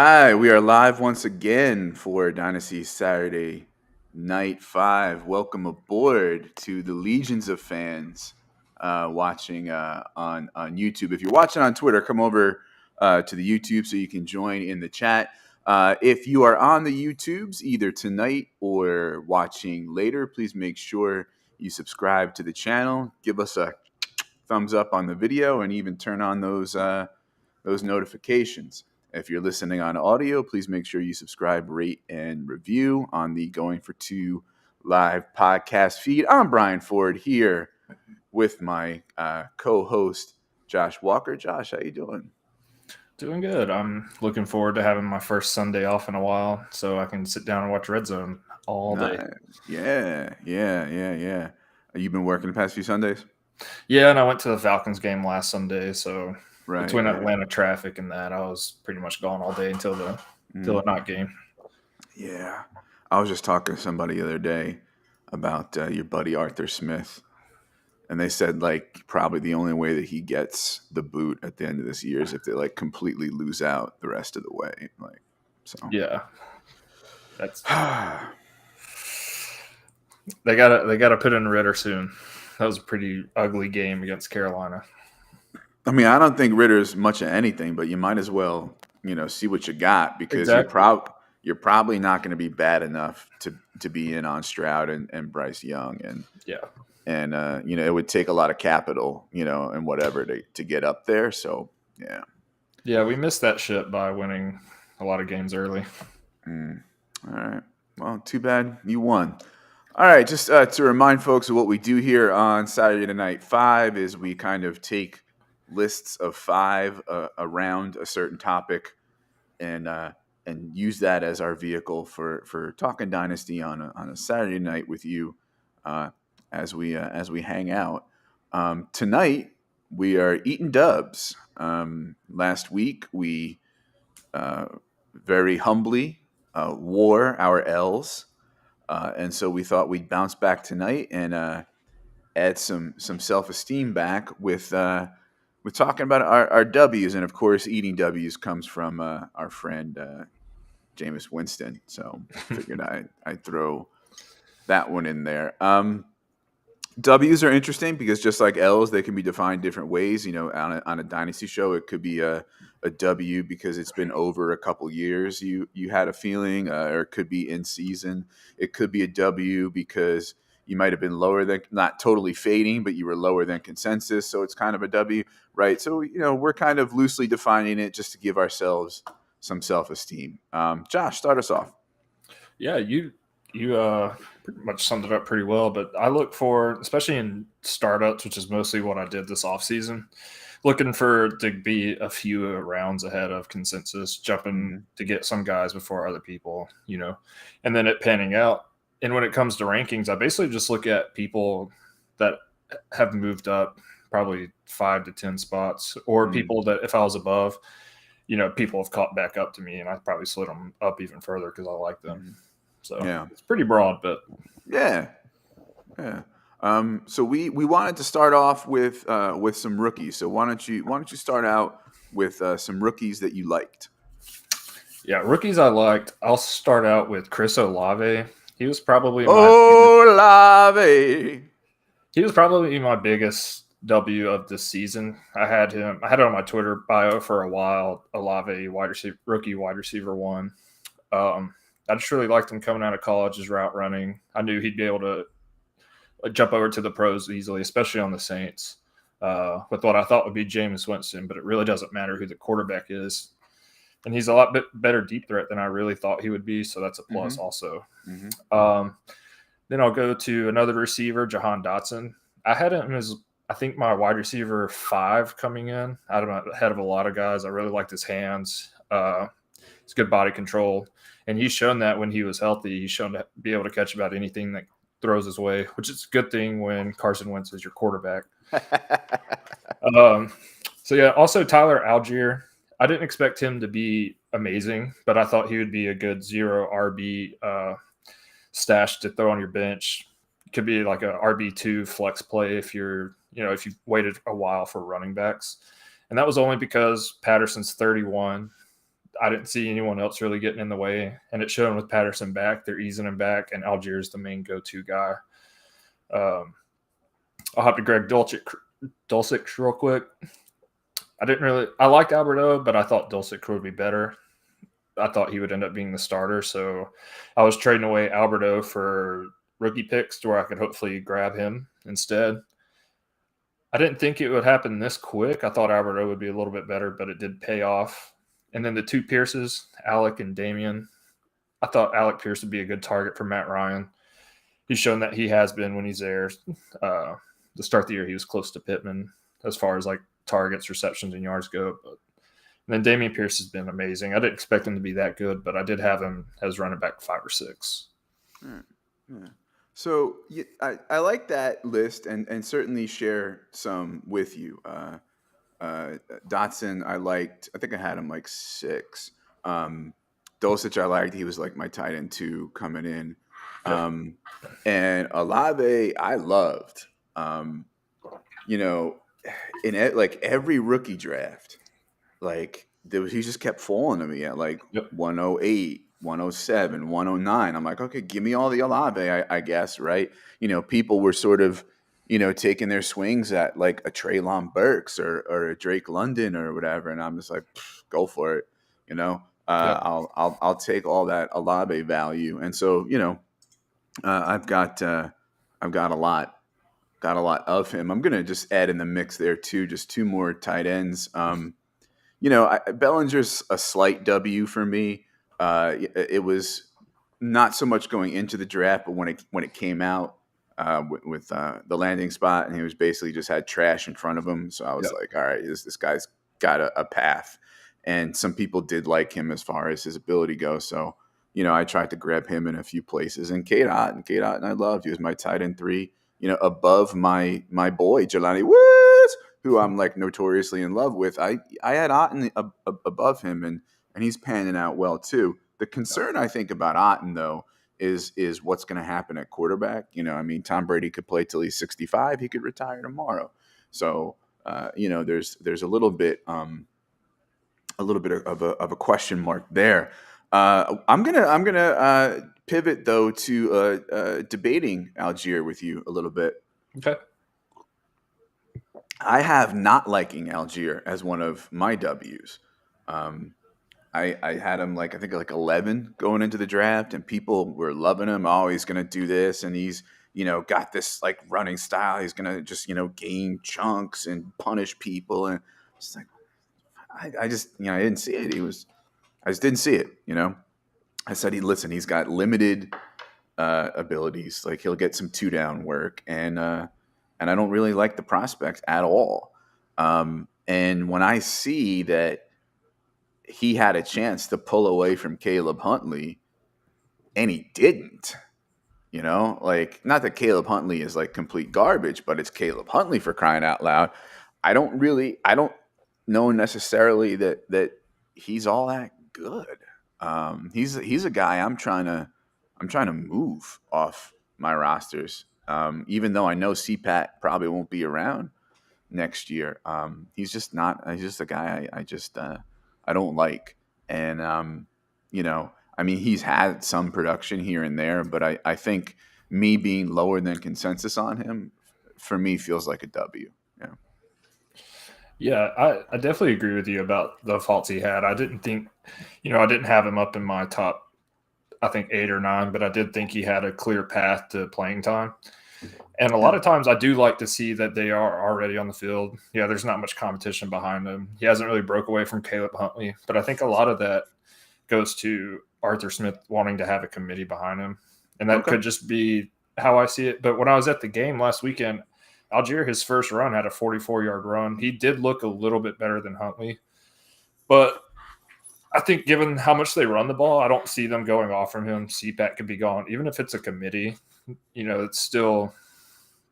right, we are live once again for Dynasty Saturday Night 5. Welcome aboard to the legions of fans watching on YouTube. If you're watching on Twitter, come over to the YouTube so you can join in the chat. If you are on the YouTubes either tonight or watching later, please make sure you subscribe to the channel. Give us a thumbs up on the video and even turn on those notifications. If you're listening on audio, please make sure you subscribe, rate, and review on the Going for Two live podcast feed. I'm Brian Ford here with my co-host Josh Walker. Josh, how you doing? Doing good. I'm looking forward to having my first Sunday off in a while, so I can sit down and watch Red Zone all day. Yeah. You've been working the past few Sundays? Yeah, and I went to the Falcons game last Sunday, so between Right. Atlanta traffic and that, I was pretty much gone all day until the night game. Yeah. I was just talking to somebody the other day about your buddy Arthur Smith. And they said, like, probably the only way that he gets the boot at the end of this year is if they, like, completely lose out the rest of the way. Like, so. Yeah. That's they gotta put in Ritter soon. That was a pretty ugly game against Carolina. I mean, I don't think Ritter's much of anything, but you might as well, see what you got because you're probably not going to be bad enough to be in on Stroud and Bryce Young. And yeah. And, it would take a lot of capital, and whatever to get up there. So, yeah. Yeah, we missed that shit by winning a lot of games early. All right. Well, too bad you won. All right. Just to remind folks of what we do here on Saturday Night 5 is we kind of take lists of 5 around a certain topic and use that as our vehicle for talking Dynasty on a Saturday night with you. As we hang out. Tonight, we are eating dubs. Last week, we very humbly wore our L's. And so we thought we'd bounce back tonight and add some self-esteem back with talking about our W's. And, of course, eating W's comes from our friend Jameis Winston. So figured I'd throw that one in there. W's are interesting because just like L's, they can be defined different ways. On a Dynasty show, it could be a W because it's been over a couple years. You had a feeling, or it could be in season. It could be a W because you might have been lower than, not totally fading, but you were lower than consensus. So it's kind of a W, right? So, we're kind of loosely defining it just to give ourselves some self-esteem. Josh, start us off. Yeah, you pretty much summed it up pretty well, but I look for, especially in startups, which is mostly what I did this offseason, looking for to be a few rounds ahead of consensus, jumping to get some guys before other people, and then it panning out. And when it comes to rankings, I basically just look at people that have moved up probably 5 to 10 spots, or people that if I was above, people have caught back up to me, and I probably slid them up even further because I like them. So yeah, it's pretty broad, but yeah. So we wanted to start off with some rookies. So why don't you start out with some rookies that you liked? Yeah, rookies I liked. I'll start out with Chris Olave. He was probably my biggest W of the season. I had it on my Twitter bio for a while. Olave, rookie wide receiver 1. I just really liked him coming out of college, his route running. I knew he'd be able to jump over to the pros easily, especially on the Saints, with what I thought would be Jameis Winston, but it really doesn't matter who the quarterback is. And he's a lot better deep threat than I really thought he would be, so that's a plus also. Then I'll go to another receiver, Jahan Dotson. I had him as, I think, my wide receiver 5 coming in, ahead of a lot of guys. I really liked his hands. It's good body control. And he's shown that when he was healthy, he's shown to be able to catch about anything that throws his way, which is a good thing when Carson Wentz is your quarterback. So, yeah, also Tyler Algier. I didn't expect him to be amazing, but I thought he would be a good 0 RB stash to throw on your bench. Could be like a RB2 flex play if you waited a while for running backs. And that was only because Patterson's 31. I didn't see anyone else really getting in the way, and it showed with Patterson back. They're easing him back, and Algier's the main go-to guy. I'll hop to Greg Dulcich real quick. I liked Alberto, but I thought Dulcich would be better. I thought he would end up being the starter, so I was trading away Alberto for rookie picks to where I could hopefully grab him instead. I didn't think it would happen this quick. I thought Alberto would be a little bit better, but it did pay off. And then the two Pierces, Alec and Damian, I thought Alec Pierce would be a good target for Matt Ryan. He's shown that he has been when he's there. To start the year, he was close to Pittman as far as like targets, receptions, and yards go. But and then Damian Pierce has been amazing. I didn't expect him to be that good, but I did have him as running back 5 or 6. Yeah. So I like that list and certainly share some with you. Dotson, I liked. I think I had him like 6. Dulcich, I liked. He was like my tight end 2 coming in. And Olave, I loved. In like every rookie draft, like he just kept falling to me at like 108, 107, 109. I'm like, okay, give me all the Olave, I guess, right? People were sort of, taking their swings at like a Treylon Burks or a Drake London or whatever, and I'm just like, go for it, I'll take all that Olave value, and so I've got a lot of him. I'm gonna just add in the mix there too, just 2 more tight ends. Bellinger's a slight W for me. It was not so much going into the draft, but when it came out with the landing spot, and he was basically just had trash in front of him. So I was like, all right, this guy's got a path. And some people did like him as far as his ability goes. So, I tried to grab him in a few places. And Kate Otten, I loved. He was my tight end 3, above my boy, Jelani Woods, who I'm like notoriously in love with. I had Otten above him, and he's panning out well too. The concern I think about Otten though is what's going to happen at quarterback. Tom Brady could play till he's 65. He could retire tomorrow. So there's a little bit of a question mark there. I'm gonna pivot though to debating Algier with you a little bit. Okay. I have not liking Algier as one of my W's. I had him I think 11 going into the draft, and people were loving him. Oh, he's gonna do this, and he's got this like running style. He's gonna just gain chunks and punish people, and it's like I just I didn't see it. I just didn't see it. I said he's got limited abilities. Like he'll get some 2-down work, and I don't really like the prospect at all. And when I see that he had a chance to pull away from Caleb Huntley, and he didn't, not that Caleb Huntley is like complete garbage, but it's Caleb Huntley, for crying out loud. I don't know necessarily that he's all that good. He's a guy I'm trying to move off my rosters. Even though I know CPAT probably won't be around next year. He's just a guy I don't like. And he's had some production here and there, but I think me being lower than consensus on him, for me, feels like a W. Yeah. Yeah, I definitely agree with you about the faults he had. I didn't think, I didn't have him up in my top, I think 8 or 9, but I did think he had a clear path to playing time. And a lot of times I do like to see that they are already on the field. Yeah, there's not much competition behind him. He hasn't really broke away from Caleb Huntley, but I think a lot of that goes to Arthur Smith wanting to have a committee behind him. And that could just be how I see it. But when I was at the game last weekend, Algier, his first run, had a 44-yard run. He did look a little bit better than Huntley. But I think given how much they run the ball, I don't see them going off from him. CPAT could be gone. Even if it's a committee, it's still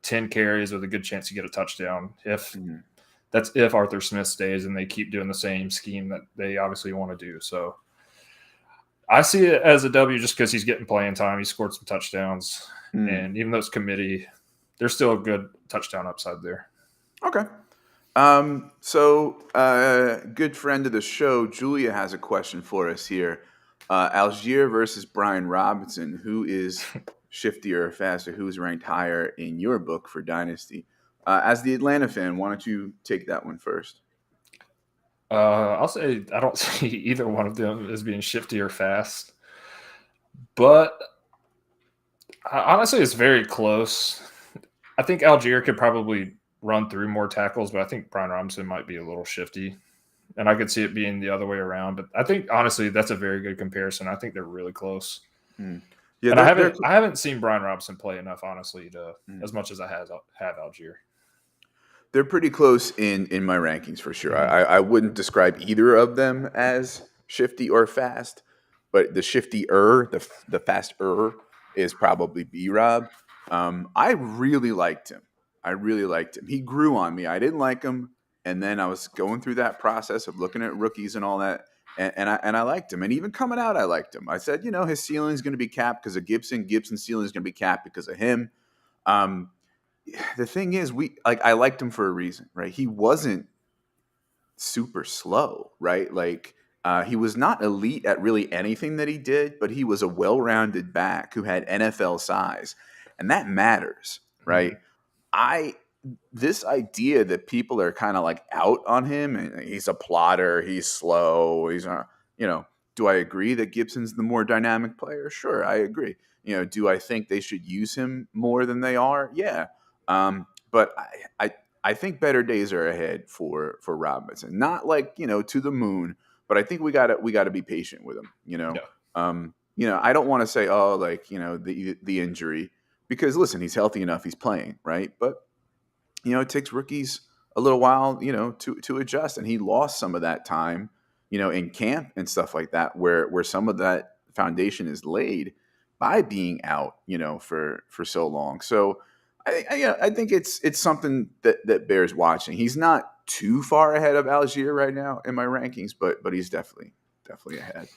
10 carries with a good chance to get a touchdown. That's if Arthur Smith stays and they keep doing the same scheme that they obviously want to do. So I see it as a W just because he's getting playing time. He scored some touchdowns. And even though it's committee, there's still a good touchdown upside there. Okay. Good friend of the show, Julia has a question for us here. Algier versus Brian Robinson. Who is shiftier or faster? Who's ranked higher in your book for Dynasty? As the Atlanta fan, why don't you take that one first? I'll say I don't see either one of them as being shifty or fast, but honestly, it's very close. I think Algier could probably run through more tackles, but I think Brian Robinson might be a little shifty. And I could see it being the other way around. But I think honestly, that's a very good comparison. I think they're really close. Hmm. Yeah, And I haven't seen Brian Robinson play enough, honestly, to as much as I have Algier. they're pretty close in my rankings for sure. Mhm. I wouldn't describe either of them as shifty or fast, but the shiftier, the faster is probably B Rob. I really liked him. I really liked him. He grew on me. I didn't like him, and then I was going through that process of looking at rookies and all that, and I liked him. And even coming out, I liked him. I said, his ceiling is going to be capped because of Gibson. Gibson's ceiling is going to be capped because of him. Um, the thing is, I liked him for a reason, right? He wasn't super slow, right? He was not elite at really anything that he did, but he was a well-rounded back who had NFL size, and that matters, right? Mhm. I This idea that people are kind of like out on him and he's a plotter, he's slow, he's not, do I agree that Gibson's the more dynamic player? Sure, I agree. Do I think they should use him more than they are? Yeah. But I think better days are ahead for Robinson. Not like, to the moon, but I think we gotta be patient with him, Yeah. I don't want to say, oh, like, the injury, because listen, he's healthy enough, he's playing, right? But it takes rookies a little while, to adjust. And he lost some of that time, in camp and stuff like that, where some of that foundation is laid by being out, for so long. So I think it's something that bears watching. He's not too far ahead of Algier right now in my rankings, but he's definitely ahead.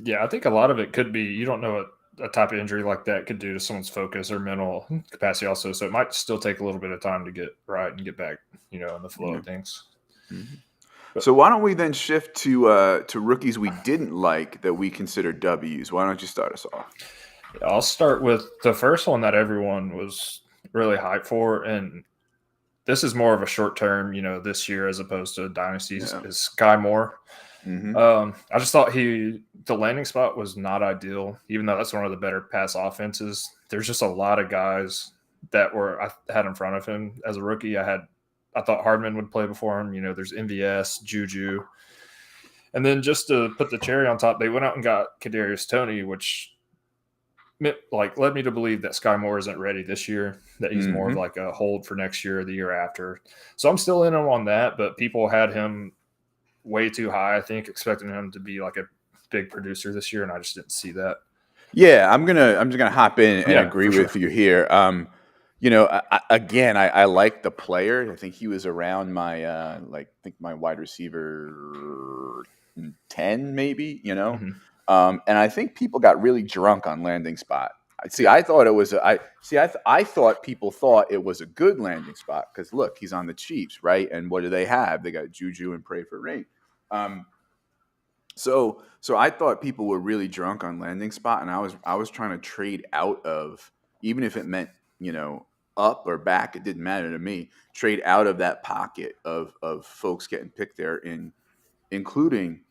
Yeah, I think a lot of it could be you don't know what a type of injury like that could do to someone's focus or mental capacity also. So it might still take a little bit of time to get right and get back, in the flow Yeah. of things. Mhm. But So why don't we then shift to rookies we didn't like that we consider W's? Why don't you start us off? I'll start with the first one that everyone was really hyped for, and this is more of a short term, this year as opposed to dynasties, Yeah. is Sky Moore. Hmm. I just thought the landing spot was not ideal, even though that's one of the better pass offenses. There's just a lot of guys that I had in front of him as a rookie. I thought Hardman would play before him. There's MVS, Juju, and then just to put the cherry on top, they went out and got Kadarius Toney, which led me to believe that Sky Moore isn't ready this year. That he's more of Hmm. like a hold for next year or the year after. So I'm still in him on that, but people had him way too high, I think, expecting him to be like a big producer this year, and I just didn't see that. Yeah, I'm just gonna hop in and Yeah, agree for sure. with you here. I like the player. I think he was around my I think my wide receiver 10, maybe. Mm-hmm. And I think people got really drunk on landing spot. See, I thought it was I thought people thought it was a good landing spot because look, he's on the Chiefs, right? And what do they have? They got Juju and pray for rain. Um, so I thought people were really drunk on landing spot, and I was trying to trade out of, even if it meant, up or back, it didn't matter to me. Trade out of that pocket of folks getting picked there, including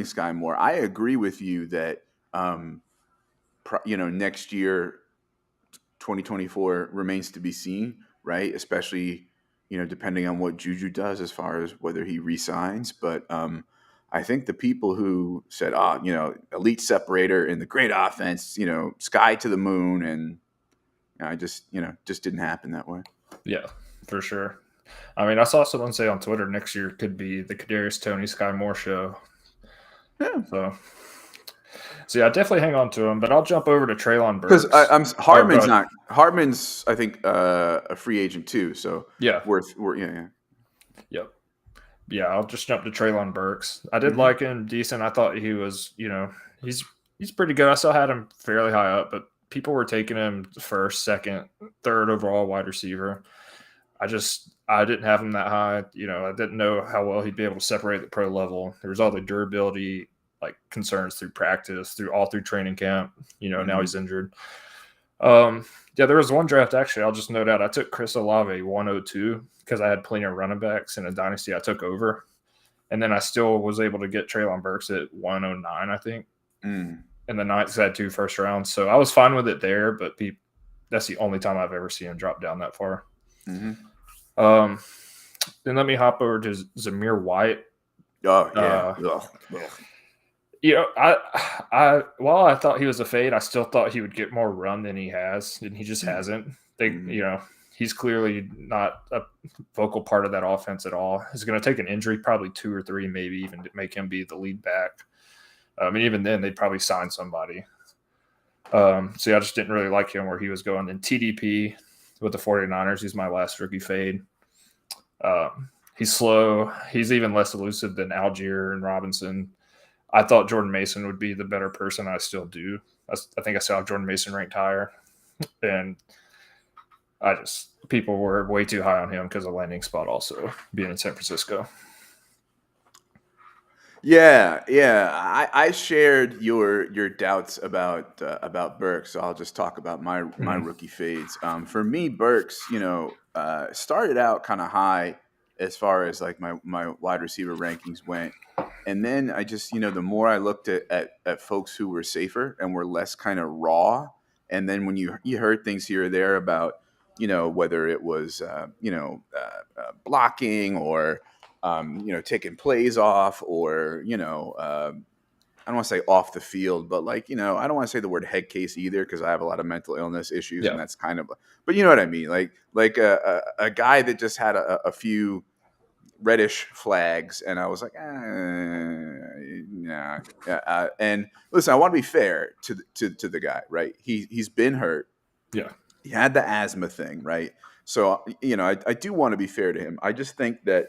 Sky Moore. I agree with you that next year, 2024 remains to be seen, right? Especially, depending on what Juju does as far as whether he resigns. But I think the people who said, elite separator in the great offense, sky to the moon, and I just didn't happen that way. Yeah, for sure. I mean, I saw someone say on Twitter next year could be the Kadarius Toney Sky Moore show. Yeah. So yeah, I definitely hang on to him, but I'll jump over to Traylon Because Burks. I'm Oh, go Hardman's ahead. not Hardman's I think a free agent too, so Yeah, yeah. yep. Yeah, I'll just jump to Traylon Burks. I did Hmm. like him decent. I thought he was, he's pretty good. I still had him fairly high up, but people were taking him first, second, third overall wide receiver. I I didn't have him that high. I didn't know how well he'd be able to separate the pro level. There was all the durability concerns through practice, through training camp. Now he's injured. Yeah, there was one draft actually. I'll just note out. I took Chris Olave 102 because I had plenty of running backs in a dynasty I took over, and then I still was able to get Treylon Burks at 109, I think. And the Knights had 2 first rounds, so I was fine with it there. But that's the only time I've ever seen him drop down that far. Then let me hop over to Zamir White. Oh yeah. While I thought he was a fade, I still thought he would get more run than he has, and he just hasn't. He's clearly not a vocal part of that offense at all. He's going to take an injury, probably 2 or 3, maybe even to make him be the lead back. Even then, they'd probably sign somebody. I just didn't really like him where he was going. Then TDP with the 49ers, he's my last rookie fade. He's slow. He's even less elusive than Algier and Robinson. I thought Jordan Mason would be the better person. I still do. I think I still have Jordan Mason ranked higher. And people were way too high on him because of landing spot also being in San Francisco. Yeah. I shared your doubts about Burks, so I'll just talk about my rookie fades. For me, Burks, started out kind of high as far as like my wide receiver rankings went, and then I just the more I looked at folks who were safer and were less kind of raw, and then when you heard things here or there about whether it was blocking or taking plays off or, I don't want to say off the field, but I don't want to say the word head case either because I have a lot of mental illness issues, and that's kind of, but you know what I mean? Like a guy that just had a few reddish flags, and I was like, nah. And listen, I want to be fair to the guy, right? He's been hurt. Yeah. He had the asthma thing, right? So, I do want to be fair to him. I just think that,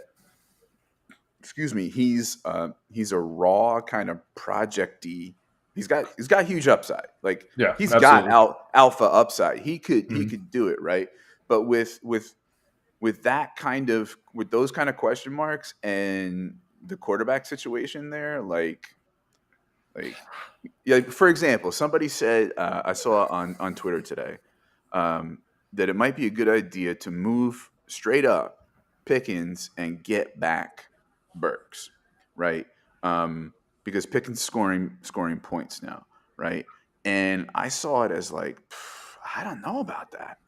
excuse me, he's a raw kind of projecty. He's got huge upside. He's absolutely. got alpha upside. He could do it, right? But with that with those kind of question marks and the quarterback situation there, for example, somebody said I saw on Twitter today that it might be a good idea to move straight up Pickens and get back Burks, right? Because Pickens scoring points now, right? And I saw it as I don't know about that,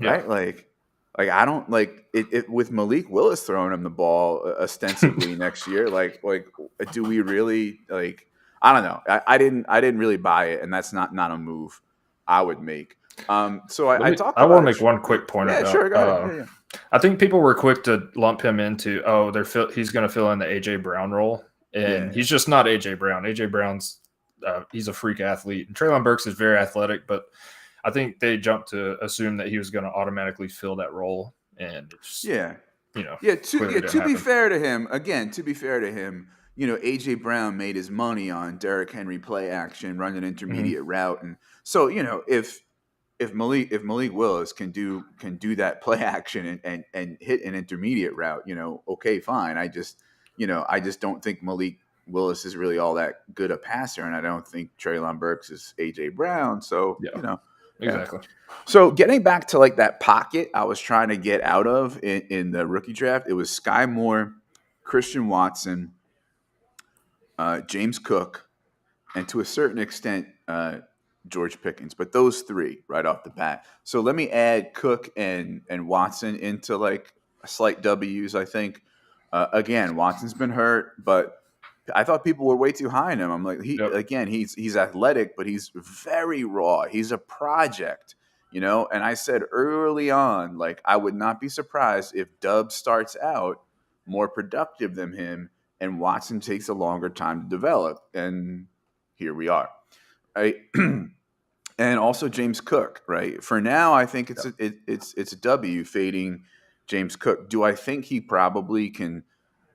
right? I don't like it with Malik Willis throwing him the ball ostensibly next year. Do we really I don't know. I didn't really buy it, and that's not a move I would make. I talked about I want to make one quick point about about. Sure, go ahead. I think people were quick to lump him into he's going to fill in the AJ Brown role, and he's just not AJ Brown. AJ Brown's he's a freak athlete, and Treylon Burks is very athletic, but I think they jumped to assume that he was going to automatically fill that role, and To be fair to him, AJ Brown made his money on Derrick Henry play action, run an intermediate route, and so if Malik Willis can do that play action and hit an intermediate route, okay, fine. I just don't think Malik Willis is really all that good a passer, and I don't think Treylon Burks is AJ Brown. So exactly. So getting back to that pocket I was trying to get out of in the rookie draft, it was Sky Moore, Christian Watson, James Cook, and to a certain extent George Pickens, but those 3 right off the bat. So let me add Cook and Watson into slight W's. I think again, Watson's been hurt, but I thought people were way too high on him. I'm like, he's athletic, but he's very raw. He's a project, And I said early on, I would not be surprised if Dubs starts out more productive than him, and Watson takes a longer time to develop. And here we are. Right. And also James Cook, right? For now, I think it's a W fading James Cook. Do I think he probably can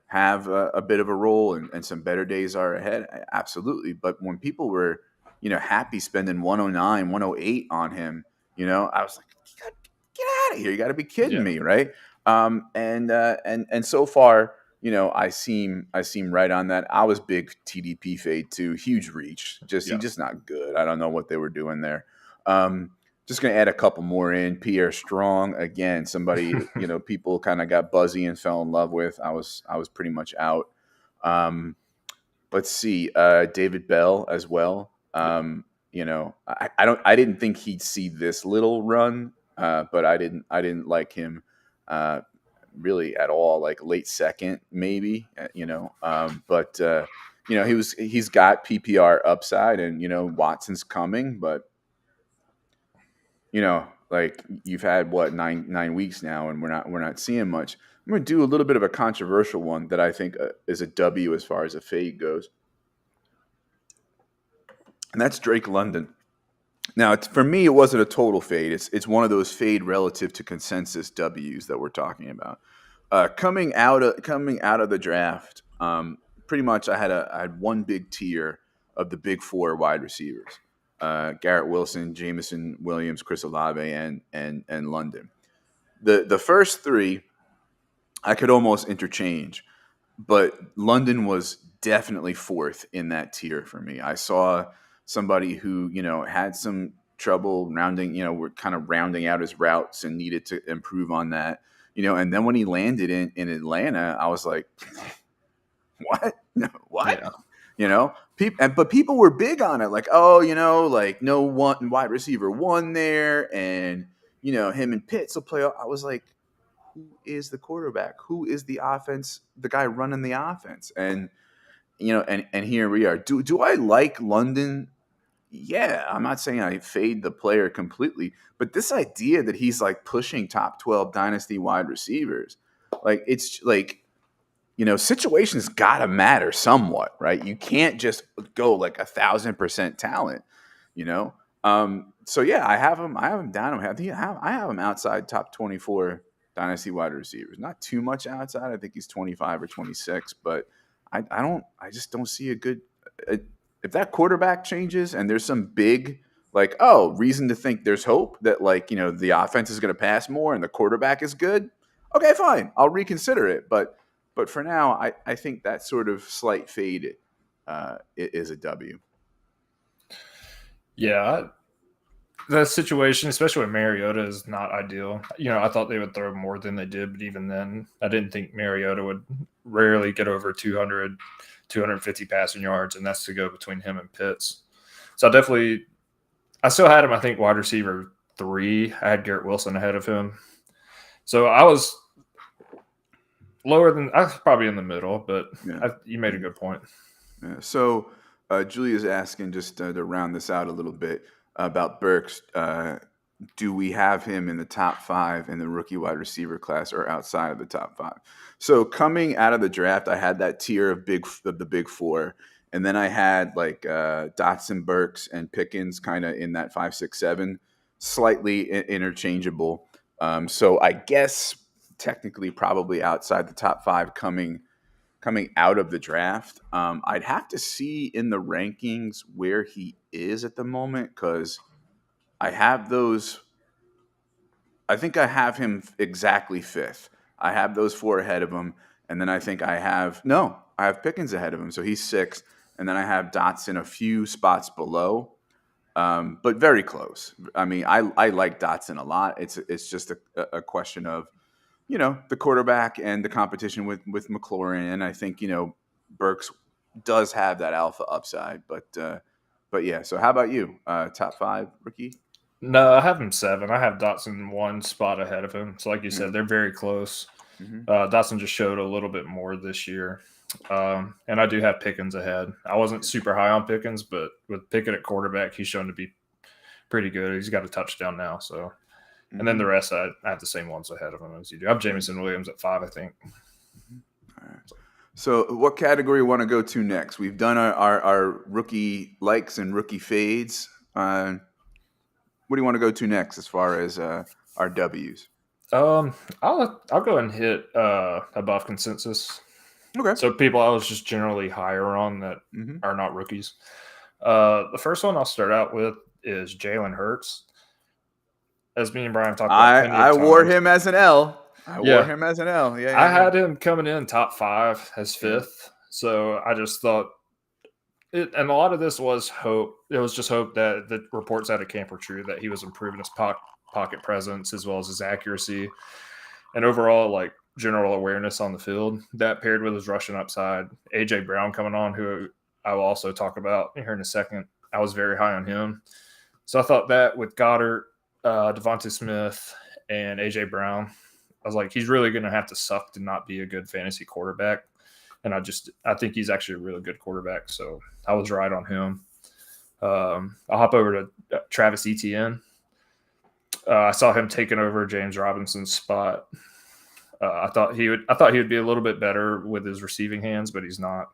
have a bit of a role and some better days are ahead? Absolutely. But when people were, happy spending 109, 108 on him, I was like, get out of here. You got to be kidding me, right? And so far, I seem right on that. I was big TDP fade too. Huge reach. He's Yeah. just not good. I don't know what they were doing there. Just gonna add a couple more in. Pierre Strong again. Somebody people kind of got buzzy and fell in love with. I was pretty much out. Let's see. David Bell as well. I didn't think he'd see this little run, but I didn't like him really at all. Like late second, maybe. But he's got PPR upside, and Watson's coming, but like you've had what 9 weeks now, and we're not seeing much. I'm going to do a little bit of a controversial one that I think is a W as far as a fade goes, and that's Drake London. Now, for me, it wasn't a total fade. It's one of those fade relative to consensus W's that we're talking about. Coming out of the draft, pretty much I had one big tier of the big four wide receivers: Garrett Wilson, Jameson Williams, Chris Olave, and London. The first three I could almost interchange, but London was definitely fourth in that tier for me. I saw somebody who had some trouble rounding, we're kind of rounding out his routes and needed to improve on that. And then when he landed in Atlanta, I was like, what? No, what? Yeah. But people were big on it, like, oh, like no one wide receiver one there, and him and Pitts will play. I was like, who is the quarterback? Who is the offense? The guy running the offense, and and here we are. Do I like London? Yeah, I'm not saying I fade the player completely, but this idea that he's like pushing top 12 dynasty wide receivers, like it's like, situations gotta matter somewhat, right? You can't just go like 1,000% talent, you know. So yeah, I have him down. I have him outside top 24 dynasty wide receivers. Not too much outside. I think he's 25 or 26, but I just don't see a good. If that quarterback changes and there's some big reason to think there's hope that the offense is going to pass more and the quarterback is good, okay, fine, I'll reconsider it. But for now, I think that sort of slight fade is a W. Yeah. The situation, especially with Mariota, is not ideal. I thought they would throw more than they did, but even then, I didn't think Mariota would rarely get over 200, 250 passing yards, and that's to go between him and Pitts. So I still had him, I think, wide receiver 3. I had Garrett Wilson ahead of him. So I was I was probably in the middle, but Yeah. you made a good point. Yeah. So Julia's asking, just to round this out a little bit, about Burks. Do we have him in the top 5 in the rookie wide receiver class or outside of the top 5? So coming out of the draft, I had that tier of the big 4, and then I had Dotson, Burks, and Pickens kind of in that 5, 6, 7, slightly interchangeable. So I guess technically probably outside the top 5 coming out of the draft. I'd have to see in the rankings where he is at the moment, because I have those. I think I have him exactly 5th. I have those 4 ahead of him, and then I think I have Pickens ahead of him, so he's 6th, and then I have Dotson a few spots below, but very close. I mean, I like Dotson a lot. It's just a question of the quarterback and the competition with McLaurin, and I think Burks does have that alpha upside, but yeah. So how about you? Top 5 rookie? No, I have him 7. I have Dotson 1 spot ahead of him. So like you said, they're very close. Mm-hmm. Dotson just showed a little bit more this year. And I do have Pickens ahead. I wasn't super high on Pickens, but with Pickett at quarterback, he's shown to be pretty good. He's got a touchdown now. So, and then the rest, I have the same ones ahead of him as you do. I have Jameson Williams at 5, I think. All right. So what category you want to go to next? We've done our rookie likes and rookie fades. What do you want to go to next as far as our W's? I'll go and hit above consensus. Okay. So people I was just generally higher on that are not rookies. The first one I'll start out with is Jalen Hurts. As me and Brian talked about, I wore him as an L. I wore Yeah, him as an L. Yeah, I yeah, yeah. had him coming in top 5 as Yeah. 5th. So I just thought it, and a lot of this was hope. It was just hope that the reports out of camp were true, that he was improving his pocket presence as well as his accuracy and overall like general awareness on the field. That paired with his rushing upside, AJ Brown coming on, who I will also talk about here in a second. I was very high on him. So I thought that with Goddard, Devontae Smith, and AJ Brown, I was like, he's really going to have to suck to not be a good fantasy quarterback. And I think he's actually a really good quarterback. So I was right on him. I'll hop over to Travis Etienne. I saw him taking over James Robinson's spot. I thought he would be a little bit better with his receiving hands, but he's not.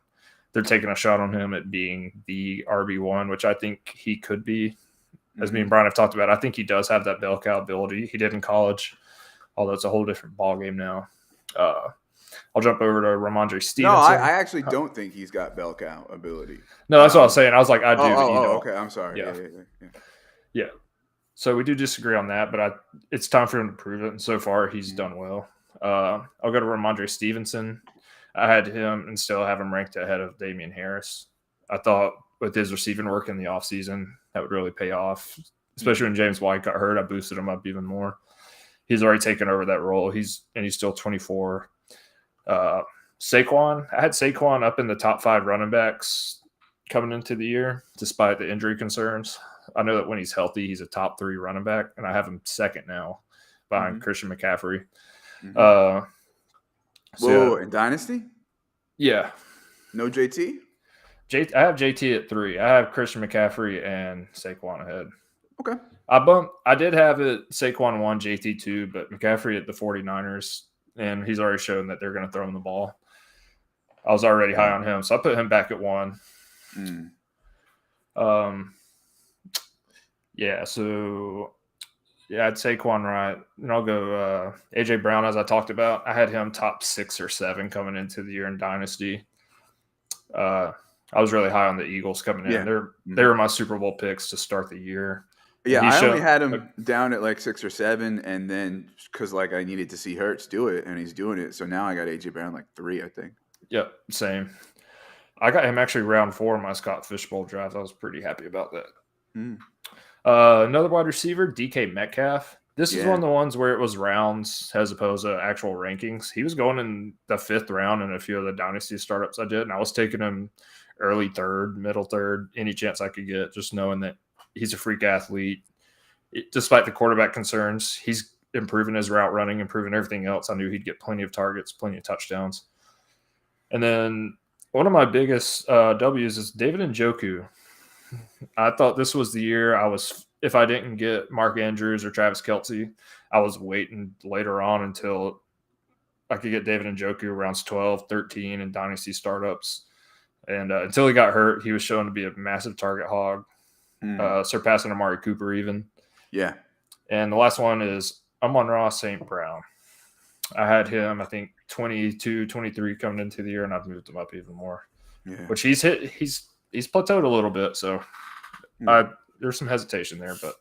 They're taking a shot on him at being the RB1, which I think he could be. As me and Brian have talked about, I think he does have that bell cow ability. He did in college, although it's a whole different ballgame now. I'll jump over to Ramondre No, Stevenson. I actually don't think he's got bell cow ability. No, that's what I was saying. I was like, I do, but you don't. Okay. I'm sorry. Yeah. Yeah. Yeah. So we do disagree on that, but it's time for him to prove it. And so far, he's done well. I'll go to Ramondre Stevenson. I had him and still have him ranked ahead of Damian Harris. I thought with his receiving work in the offseason, that would really pay off, especially when James White got hurt. I boosted him up even more. He's already taken over that role. He's still 24. Saquon, I had Saquon up in the top 5 running backs coming into the year, despite the injury concerns. I know that when he's healthy, he's a top 3 running back, and I have him second now behind Christian McCaffrey. Whoa, in Dynasty? Yeah. No JT? I have JT at 3. I have Christian McCaffrey and Saquon ahead. Okay. I did have it Saquon 1, JT 2, but McCaffrey at the 49ers, and he's already shown that they're going to throw him the ball. I was already high on him, so I put him back at 1. Yeah, so I'd Saquon right, and I'll go AJ Brown, as I talked about. I had him top 6 or 7 coming into the year in Dynasty. I was really high on the Eagles coming in. Yeah. They were my Super Bowl picks to start the year. Yeah, I only had him down at like 6 or 7, and then because like I needed to see Hurts do it, and he's doing it, so now I got AJ Brown like 3, I think. Yep, same. I got him actually round 4 in my Scott Fishbowl draft. I was pretty happy about that. Another wide receiver, DK Metcalf. This is one of the ones where it was rounds as opposed to actual rankings. He was going in the 5th round in a few of the Dynasty startups I did, and I was taking him early 3rd, middle 3rd, any chance I could get, just knowing that he's a freak athlete. Despite the quarterback concerns, he's improving his route running, improving everything else. I knew he'd get plenty of targets, plenty of touchdowns. And then one of my biggest W's is David Njoku. I thought this was the year if I didn't get Mark Andrews or Travis Kelce, I was waiting later on until I could get David Njoku rounds 12, 13 in Dynasty startups. And until he got hurt, he was shown to be a massive target hog, surpassing Amari Cooper even. Yeah. And the last one is Amon-Ra St. Brown. I had him, I think, 22, 23 coming into the year, and I've moved him up even more. Yeah. Which he's plateaued a little bit, so there's some hesitation there. But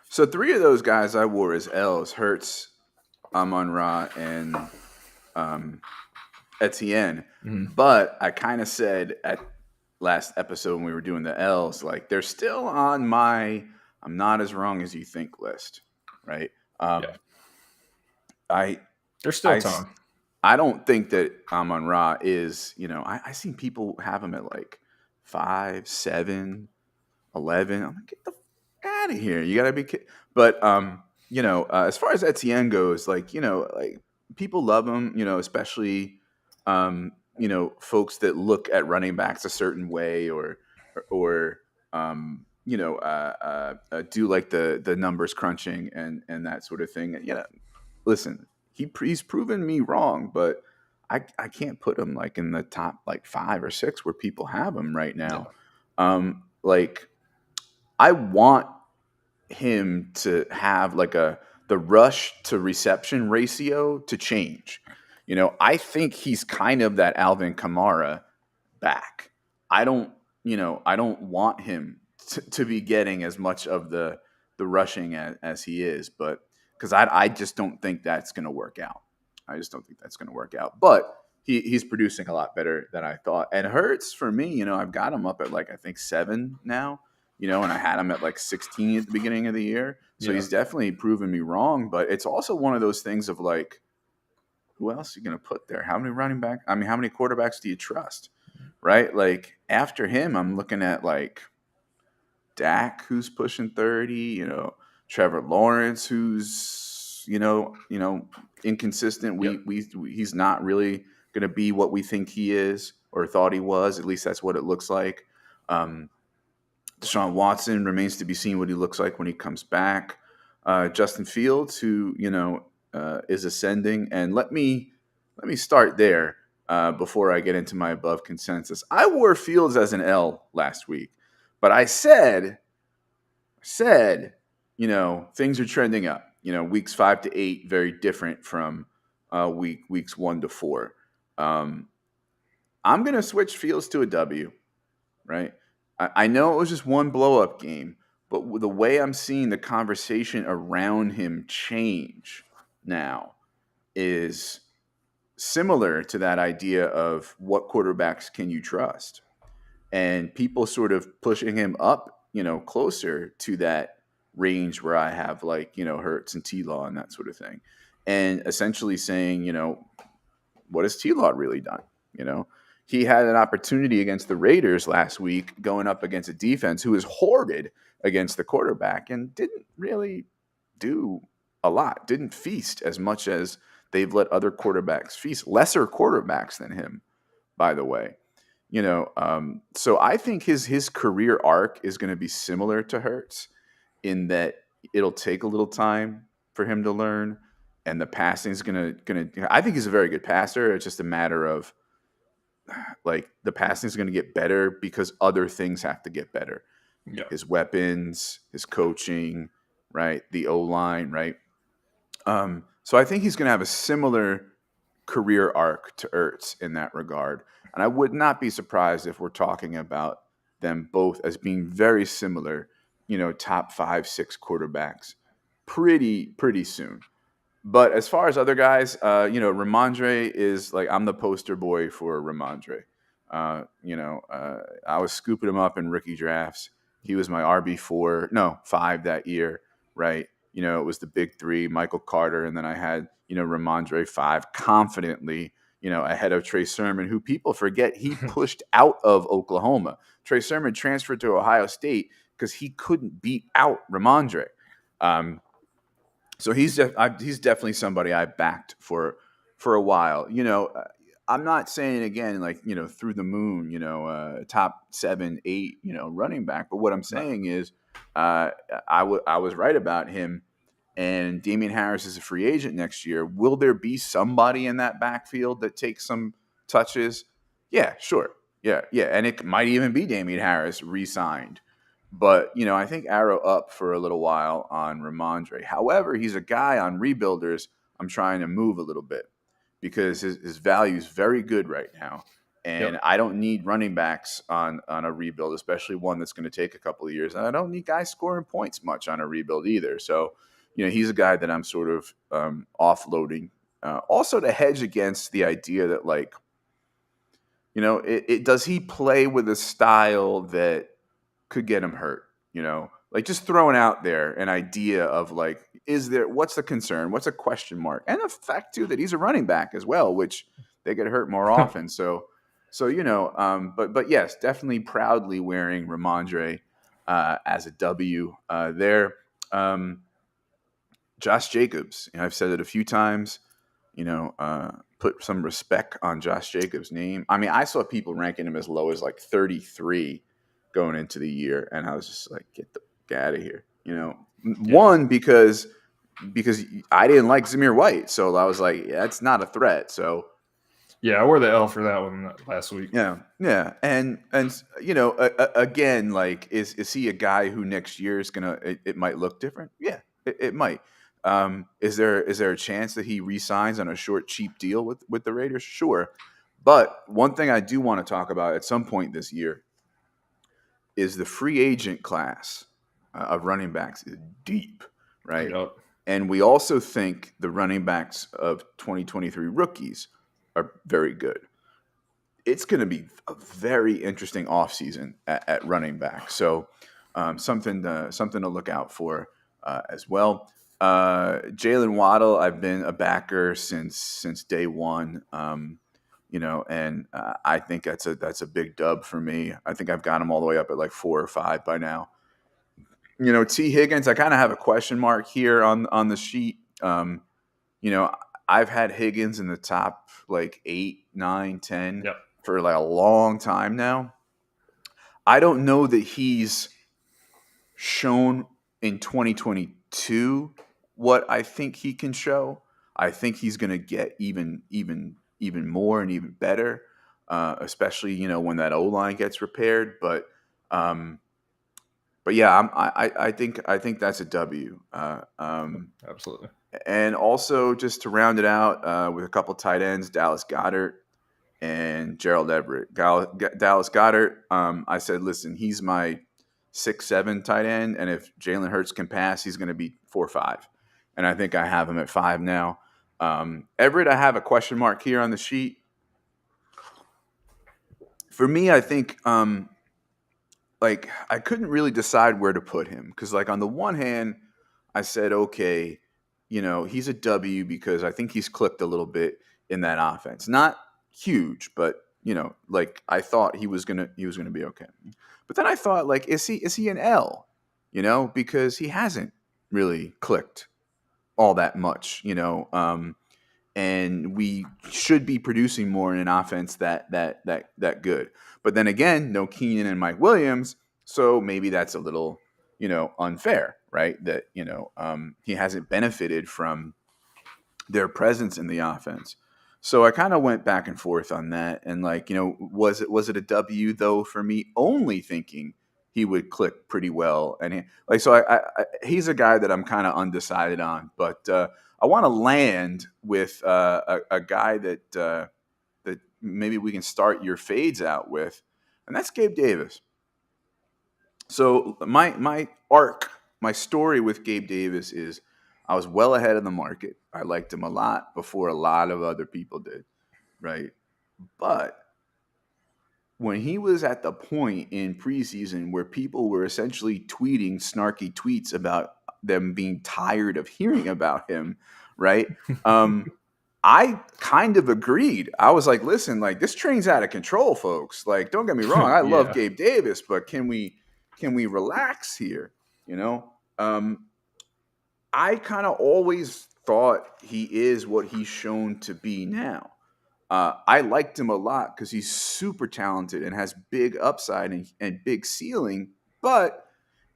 So 3 of those guys I wore as L's: Hurts, Amon-Ra, and Etienne. But I kind of said at last episode when we were doing the L's, like they're still on my I'm not as wrong as you think list, right? There's still time. I don't think that Amon-Ra is, I seen people have him at like 5, 7, 11. I'm like, get the out of here. You gotta be kidding. But as far as Etienne goes, like people love him, especially folks that look at running backs a certain way or do like the numbers crunching and that sort of thing. Listen, he's proven me wrong, but I can't put him like in the top like 5 or 6 where people have him right now. Like I want him to have like the rush to reception ratio to change. I think he's kind of that Alvin Kamara back. I don't want him to be getting as much of the rushing as he is, but because I just don't think that's going to work out. I just don't think that's going to work out. But he's producing a lot better than I thought. And Hurts, for me, I've got him up at like, I think 7 now, and I had him at like 16 at the beginning of the year. So Yeah. he's definitely proven me wrong. But it's also one of those things of like, who else are you going to put there? How many how many quarterbacks do you trust? Right? Like after him, I'm looking at like Dak, who's pushing 30, Trevor Lawrence, who's, inconsistent. Yep. He's not really going to be what we think he is or thought he was. At least that's what it looks like. Um, Deshaun Watson remains to be seen what he looks like when he comes back. Justin Fields, who, is ascending. And let me start there before I get into my above consensus. I wore Fields as an L last week, but I said, things are trending up. Weeks 5 to 8, very different from weeks 1 to 4. I'm going to switch Fields to a W, right? I know it was just one blow up game, but the way I'm seeing the conversation around him change now is similar to that idea of what quarterbacks can you trust, and people sort of pushing him up, closer to that range where I have like, Hurts and T-Law and that sort of thing, and essentially saying, what has T-Law really done? He had an opportunity against the Raiders last week going up against a defense who was horrid against the quarterback and didn't really do a lot, didn't feast as much as they've let other quarterbacks feast, lesser quarterbacks than him, by the way. So I think his career arc is going to be similar to Hurts in that it'll take a little time for him to learn, and the passing is gonna. I think he's a very good passer. It's just a matter of like the passing is going to get better because other things have to get better. Yeah. His weapons, his coaching, right? The O line, right? So I think he's going to have a similar career arc to Ertz in that regard. And I would not be surprised if we're talking about them both as being very similar, top 5, 6 quarterbacks pretty soon. But as far as other guys, Ramondre is like, I'm the poster boy for Ramondre. I was scooping him up in rookie drafts. He was my RB4, no, 5 that year, right? It was the big 3, Michael Carter, and then I had, Ramondre 5 confidently, ahead of Trey Sermon, who people forget he pushed out of Oklahoma. Trey Sermon transferred to Ohio State because he couldn't beat out Ramondre. So he's definitely somebody I backed for a while. I'm not saying again like through the moon, top 7, 8, running back. But what I'm saying is, I was right about him. And Damian Harris is a free agent next year. Will there be somebody in that backfield that takes some touches? Yeah, sure. Yeah. And it might even be Damian Harris re-signed. But, I think arrow up for a little while on Ramondre. However, he's a guy on rebuilders I'm trying to move a little bit because his value is very good right now. And Yep. I don't need running backs on a rebuild, especially one that's going to take a couple of years. And I don't need guys scoring points much on a rebuild either. So, he's a guy that I'm sort of offloading. Also to hedge against the idea that, like, does he play with a style that could get him hurt? Like just throwing out there an idea of like, what's the concern? What's a question mark? And the fact too that he's a running back as well, which they get hurt more often. So but yes, definitely proudly wearing Ramondre as a W there. Josh Jacobs, I've said it a few times, put some respect on Josh Jacobs' name. I mean, I saw people ranking him as low as like 33 going into the year, and I was just like, get out of here. One, because I didn't like Zamir White, so I was like, yeah, that's not a threat. So Yeah, I wore the L for that one last week. yeah, and again, like, is he a guy who next year is gonna? It might look different. Yeah, it might. Is there a chance that he re-signs on a short, cheap deal with the Raiders? Sure, but one thing I do want to talk about at some point this year is the free agent class of running backs is deep, right? Yep. And we also think the running backs of 2023 rookies are very good. It's going to be a very interesting offseason at running back. So something to look out for as well. Jalen Waddle, I've been a backer since day one. And I think that's a big dub for me. I think I've got him all the way up at like 4 or 5 by now. T. Higgins, I kind of have a question mark here on the sheet. You know, I've had Higgins in the top like 8, 9, 10 Yep. for like a long time now. I don't know that he's shown in 2022 what I think he can show. I think he's going to get even more and even better, especially when that O line gets repaired. But yeah, I think that's a W. Absolutely. And also, just to round it out with a couple tight ends, Dallas Goedert and Gerald Everett. Dallas Goedert, I said, listen, he's my 6-7 tight end, and if Jalen Hurts can pass, he's going to be 4-5. And I think I have him at 5 now. Everett, I have a question mark here on the sheet. For me, I think I couldn't really decide where to put him because, on the one hand, I said, okay, he's a W because I think he's clicked a little bit in that offense. Not huge, but I thought he was gonna be okay. But then I thought, is he an L? Because he hasn't really clicked all that much. And we should be producing more in an offense that good. But then again, no Keenan and Mike Williams, so maybe that's a little unfair, right? That he hasn't benefited from their presence in the offense. So I kind of went back and forth on that, and was it a W though for me? Only thinking he would click pretty well, and he's a guy that I'm kind of undecided on, but I want to land with a guy that maybe we can start your fades out with, and that's Gabe Davis. So my story with Gabe Davis is I was well ahead of the market. I liked him a lot before a lot of other people did, right? But when he was at the point in preseason where people were essentially tweeting snarky tweets about them being tired of hearing about him, right? I kind of agreed. I was like, listen, this train's out of control, folks. Don't get me wrong. I love Gabe Davis, but can we relax here? I kind of always thought he is what he's shown to be now. I liked him a lot because he's super talented and has big upside and big ceiling, but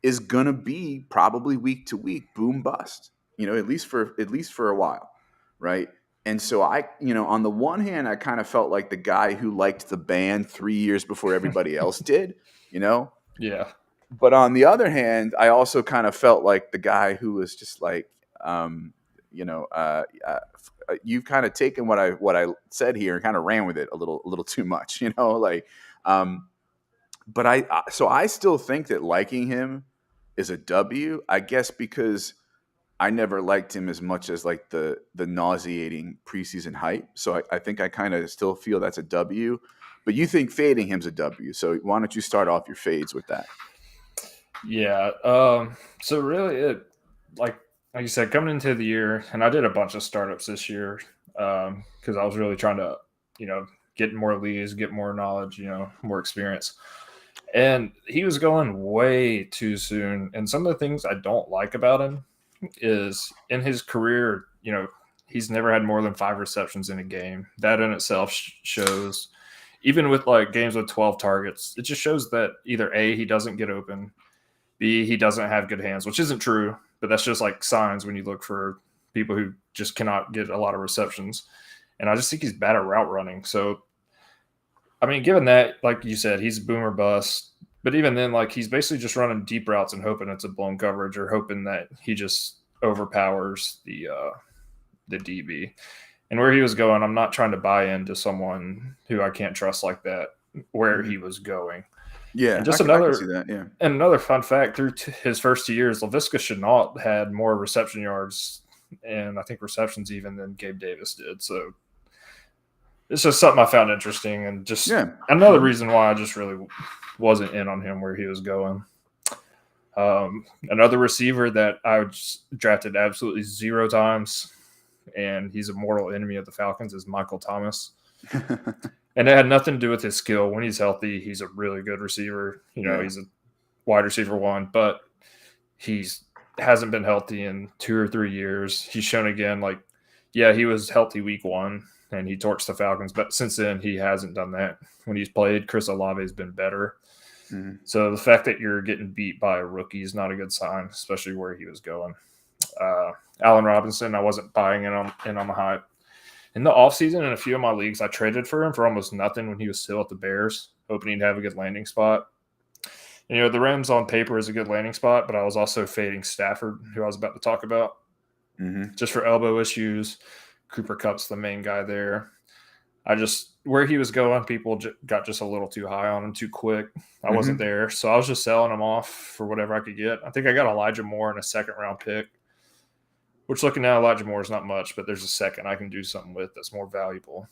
is gonna be probably week to week boom bust. At least for a while, right? And so on the one hand, I kind of felt like the guy who liked the band 3 years before everybody else did. Yeah. But on the other hand, I also kind of felt like the guy who was just you've kind of taken what I said here and kind of ran with it a little too much, but I still think that liking him is a W, I guess, because I never liked him as much as the nauseating preseason hype. So I think I kind of still feel that's a W, but you think fading him's a W. So why don't you start off your fades with that? Yeah. So really, it like you said, coming into the year, and I did a bunch of startups this year because I was really trying to, get more leads, get more knowledge, more experience. And he was going way too soon. And some of the things I don't like about him is in his career, he's never had more than 5 receptions in a game. That in itself shows, even with games with 12 targets, it just shows that either A, he doesn't get open, B, he doesn't have good hands, which isn't true, but that's just signs when you look for people who just cannot get a lot of receptions. And I just think he's bad at route running. So, I mean, given that, like you said, he's boomer bust, but even then, he's basically just running deep routes and hoping it's a blown coverage or hoping that he just overpowers the DB. And where he was going, I'm not trying to buy into someone who I can't trust like that, where he was going. Yeah, And just I can see another that. Yeah. and another fun fact: through his first 2 years, Laviska Shenault had more reception yards and I think receptions even than Gabe Davis did. So it's just something I found interesting, and just Yeah. another reason why I just really wasn't in on him where he was going. Another receiver that I drafted absolutely 0 times, and he's a mortal enemy of the Falcons, is Michael Thomas. And it had nothing to do with his skill. When he's healthy, he's a really good receiver. Yeah. He's a wide receiver one, but he's hasn't been healthy in 2 or 3 years. He's shown again, like, yeah, he was healthy week 1 and he torched the Falcons, but since then he hasn't done that. When he's played, Chris Olave has been better. Mhm. So the fact that you're getting beat by a rookie is not a good sign, especially where he was going. Allen Robinson, I wasn't buying in on the hype. In the offseason, in a few of my leagues, I traded for him for almost nothing when he was still at the Bears, hoping he'd have a good landing spot. The Rams on paper is a good landing spot, but I was also fading Stafford, who I was about to talk about, just for elbow issues. Cooper Kupp's the main guy there. Where he was going, people got just a little too high on him too quick. I wasn't there, so I was just selling him off for whatever I could get. I think I got Elijah Moore in a second-round pick, which, looking at Elijah Moore, is not much, but there's a second I can do something with that's more valuable.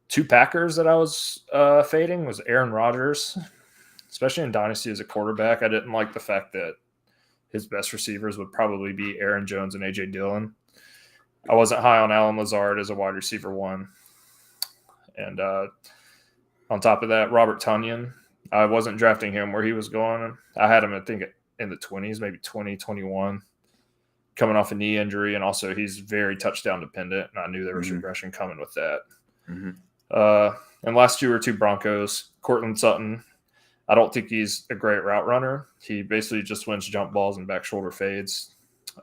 2 Packers that I was fading was Aaron Rodgers, especially in Dynasty as a quarterback. I didn't like the fact that his best receivers would probably be Aaron Jones and A.J. Dillon. I wasn't high on Allen Lazard as a wide receiver one. And on top of that, Robert Tonyan, I wasn't drafting him where he was going. I had him, I think, in the 20s, maybe 2021, coming off a knee injury. And also he's very touchdown dependent. And I knew there was regression coming with that. And last 2 Broncos, Cortland Sutton. I don't think he's a great route runner. He basically just wins jump balls and back shoulder fades.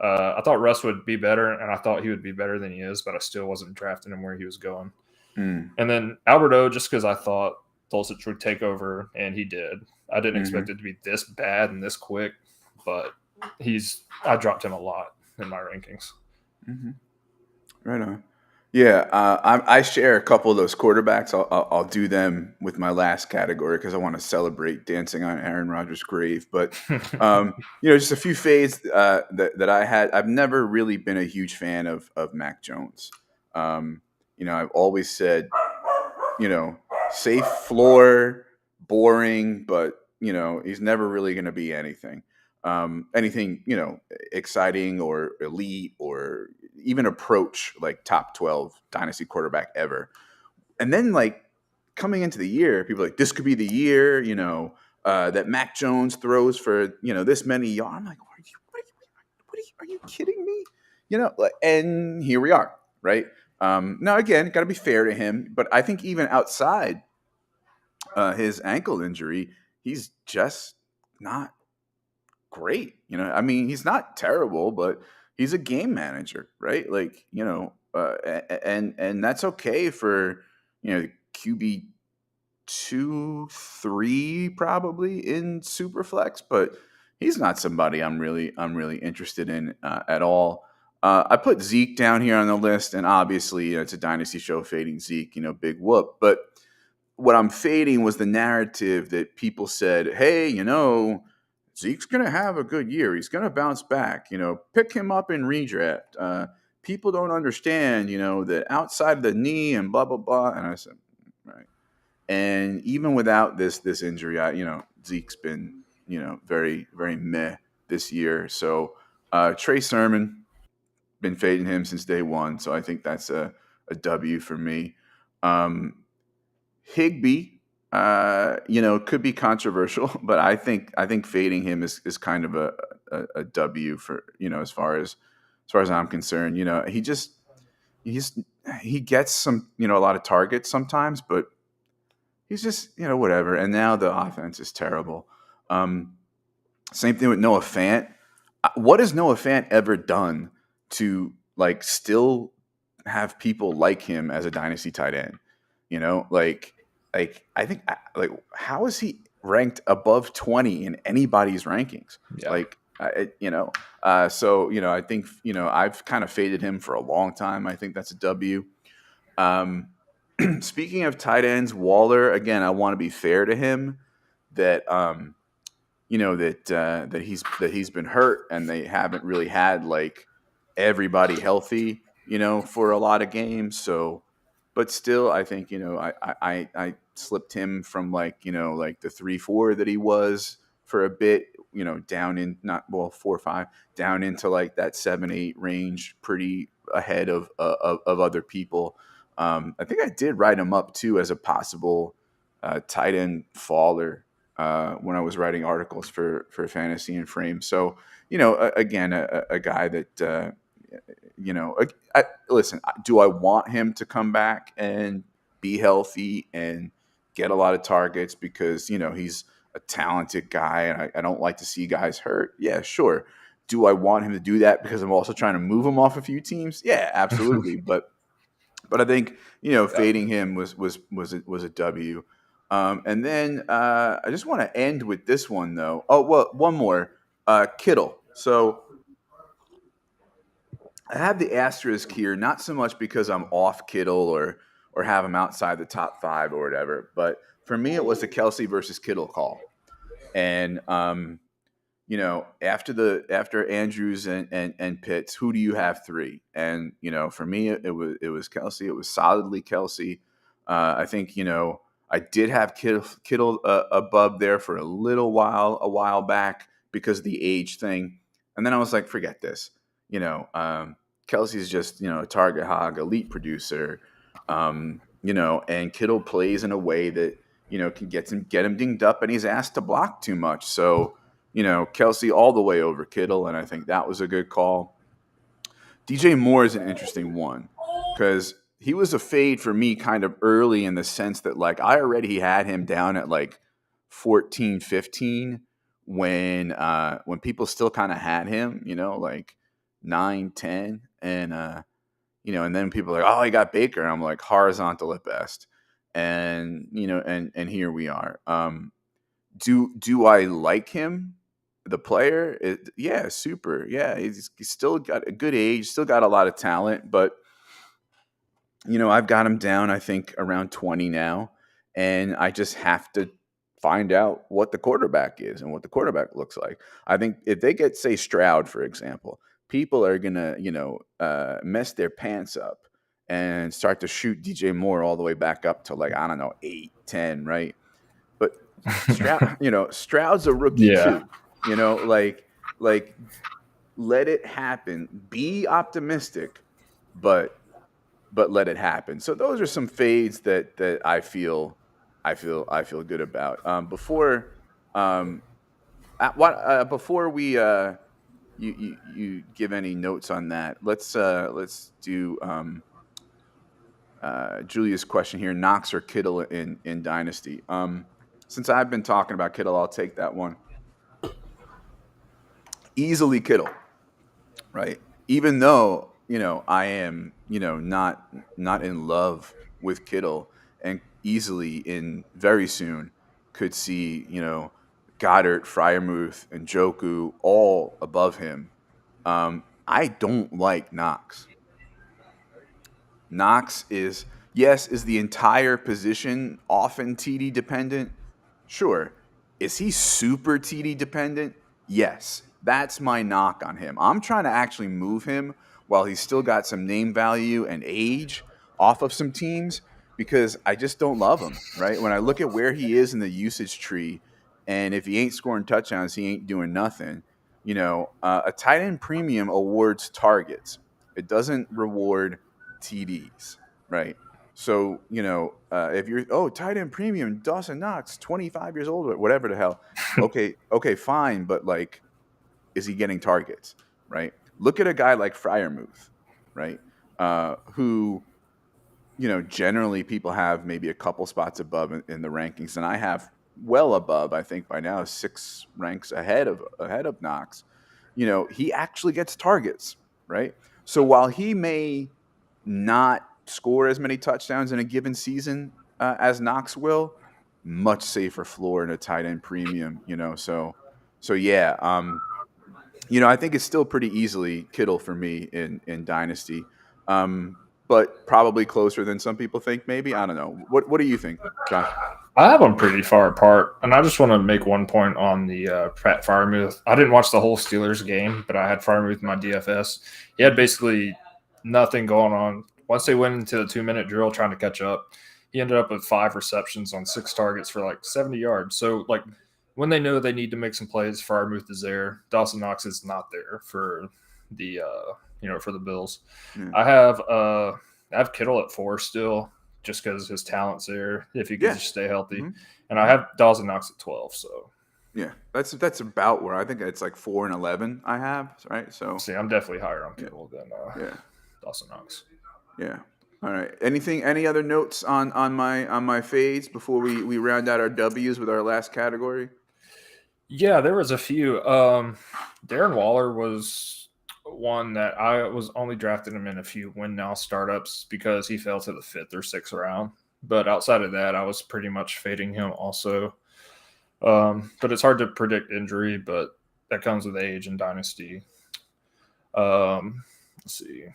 I thought Russ would be better, and I thought he would be better than he is, but I still wasn't drafting him where he was going. And then Albert O, just because I thought Dulcich would take over, and he did. I didn't expect it to be this bad and this quick, but I dropped him a lot in my rankings. Right on. Yeah, I share a couple of those quarterbacks. I'll do them with my last category because I want to celebrate dancing on Aaron Rodgers' grave. But just a few fades that I had. I've never really been a huge fan of Mac Jones. I've always said, safe floor, boring, but he's never really going to be anything. Exciting or elite or even approach like top 12 dynasty quarterback ever. And then coming into the year, people are like, this could be the year, that Mac Jones throws for, this many yards. I'm like, are you kidding me? And here we are. Right. Now, again, got to be fair to him, but I think even outside his ankle injury, he's just not great. He's not terrible, but he's a game manager, right? And that's okay for, QB 2-3 probably in Superflex, but he's not somebody I'm really interested in at all. I put Zeke down here on the list, and obviously it's a dynasty show, fading Zeke, big whoop. But what I'm fading was the narrative that people said, hey, Zeke's going to have a good year. He's going to bounce back. Pick him up in redraft. People don't understand, that outside of the knee and blah, blah, blah. And I said, right. And even without this injury, Zeke's been, very, very meh this year. So Trey Sermon, been fading him since day one. So I think that's a W for me. Higbee, could be controversial, but I think fading him is kind of a W for, as far as I'm concerned. He gets some, a lot of targets sometimes, but he's just, whatever. And now the offense is terrible. Same thing with Noah Fant. What has Noah Fant ever done to still have people like him as a dynasty tight end? I think how is he ranked above 20 in anybody's rankings? Yeah. I think I've kind of faded him for a long time. I think that's a W. Speaking of tight ends, Waller, again, I want to be fair to him that that he's been hurt and they haven't really had like everybody healthy, for a lot of games. So, but still, I think I slipped him from like the 3-4 that he was for a bit, down in not well 4-5 down into like that 7-8 range, pretty ahead of other people. I think I did write him up too as a possible tight end faller when I was writing articles for Fantasy and Frame. So again, a guy that listen. Do I want him to come back and be healthy and get a lot of targets because he's a talented guy and I don't like to see guys hurt? Yeah, sure. Do I want him to do that because I'm also trying to move him off a few teams? Yeah, absolutely. But I think Yeah. fading him was a W. And then I just want to end with this one though. Oh well, one more. Kittle. So I have the asterisk here, not so much because I'm off Kittle or have him outside the top 5 or whatever, but for me it was the Kelsey versus Kittle call. And after Andrews and Pitts, who do you have 3? And for me, it was Kelsey. It was solidly Kelsey. I think I did have Kittle above there for a little while, a while back because of the age thing, and then I was like, forget this. Kelsey's just a target hog, elite producer. And Kittle plays in a way that can get him dinged up, and he's asked to block too much. So Kelsey all the way over Kittle, and I think that was a good call. DJ Moore is an interesting one because he was a fade for me kind of early in the sense that like I already had him down at like 14, 15 when people still kind of had him, like 9, 10, and then people are like, oh, he got Baker. And I'm like, horizontal at best. And and here we are. Do I like him? The player, yeah, super. Yeah, he's still got a good age, still got a lot of talent, but I've got him down, I think, around 20 now, and I just have to find out what the quarterback is and what the quarterback looks like. I think if they get, say, Stroud, for example, people are gonna, mess their pants up and start to shoot DJ Moore all the way back up to like I don't know 8, 10, right? But Stroud, Stroud's a rookie Yeah. too. Like let it happen. Be optimistic, but let it happen. So those are some fades that I feel good about. Um, before we you give any notes on that, let's do Julia's question here: Knox or Kittle in Dynasty? Since I've been talking about Kittle, I'll take that one. Easily Kittle, right? Even though I am not in love with Kittle, and easily in very soon could see Goddard, Fryermuth, and Joku all above him. I don't like Knox. Knox is the entire position often TD dependent? Sure. Is he super TD dependent? Yes. That's my knock on him. I'm trying to actually move him while he's still got some name value and age off of some teams because I just don't love him, right? When I look at where he is in the usage tree, and if he ain't scoring touchdowns, he ain't doing nothing. A tight end premium awards targets. It doesn't reward TDs, right? So if you're tight end premium Dawson Knox, 25 years old or whatever the hell, okay, fine, but like, is he getting targets, right? Look at a guy like Fryermuth, right? Who generally people have maybe a couple spots above in the rankings, and I have well above. I think by now 6 ranks ahead of Knox. He actually gets targets, right? So while he may not score as many touchdowns in a given season as Knox will, much safer floor in a tight end premium. So yeah. I think it's still pretty easily Kittle for me in Dynasty. but probably closer than some people think. Maybe, I don't know. What do you think, Josh? I have them pretty far apart, and I just want to make one point on the Pat Freiermuth. I didn't watch the whole Steelers game, but I had Freiermuth in my DFS. He had basically nothing going on. Once they went into the 2-minute drill trying to catch up, he ended up with 5 receptions on 6 targets for like 70 yards. So, like, when they know they need to make some plays, Freiermuth is there. Dawson Knox is not there for the for the Bills. Yeah. I have Kittle at 4 still, just because his talent's there if he can just stay healthy. Mm-hmm. And I have Dawson Knox at 12. So yeah, that's about where I think it's like 4 and 11. I have, right. So see, I'm definitely higher on Kittle than Dawson Knox. Yeah. All right. Any other notes on my fades before we round out our W's with our last category? Yeah, there was a few. Darren Waller was one that I was only drafting him in a few win now startups because he fell to the 5th or 6th round. But outside of that, I was pretty much fading him also. But it's hard to predict injury, but that comes with age and Dynasty. Let's see.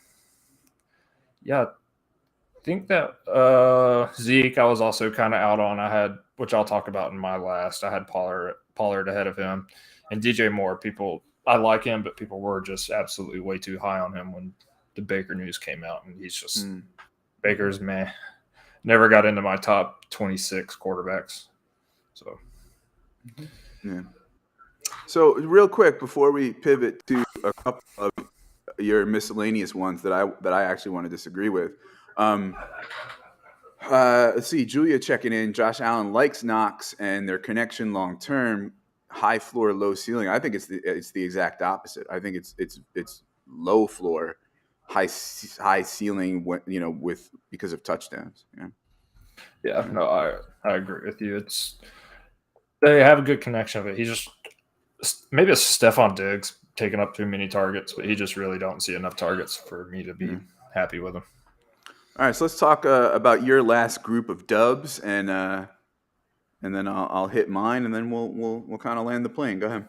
Yeah, I think that Zeke I was also kind of out on. I had, which I'll talk about in my last, I had Pollard ahead of him. And DJ Moore, I like him, but people were just absolutely way too high on him when the Baker news came out. And he's just, Baker's meh. Never got into my top 26 quarterbacks. So, yeah. So real quick before we pivot to a couple of your miscellaneous ones that I actually want to disagree with. Let's see. Julia checking in. Josh Allen likes Knox and their connection long term. High floor, low ceiling. I think it's the exact opposite. I think it's low floor, high ceiling. With because of touchdowns. Yeah. No, I agree with you. They have a good connection of it. He just maybe it's Stephon Diggs taking up too many targets, but he just really don't see enough targets for me to be happy with him. All right, so let's talk about your last group of dubs, and then I'll hit mine, and then we'll kind of land the plane. Go ahead.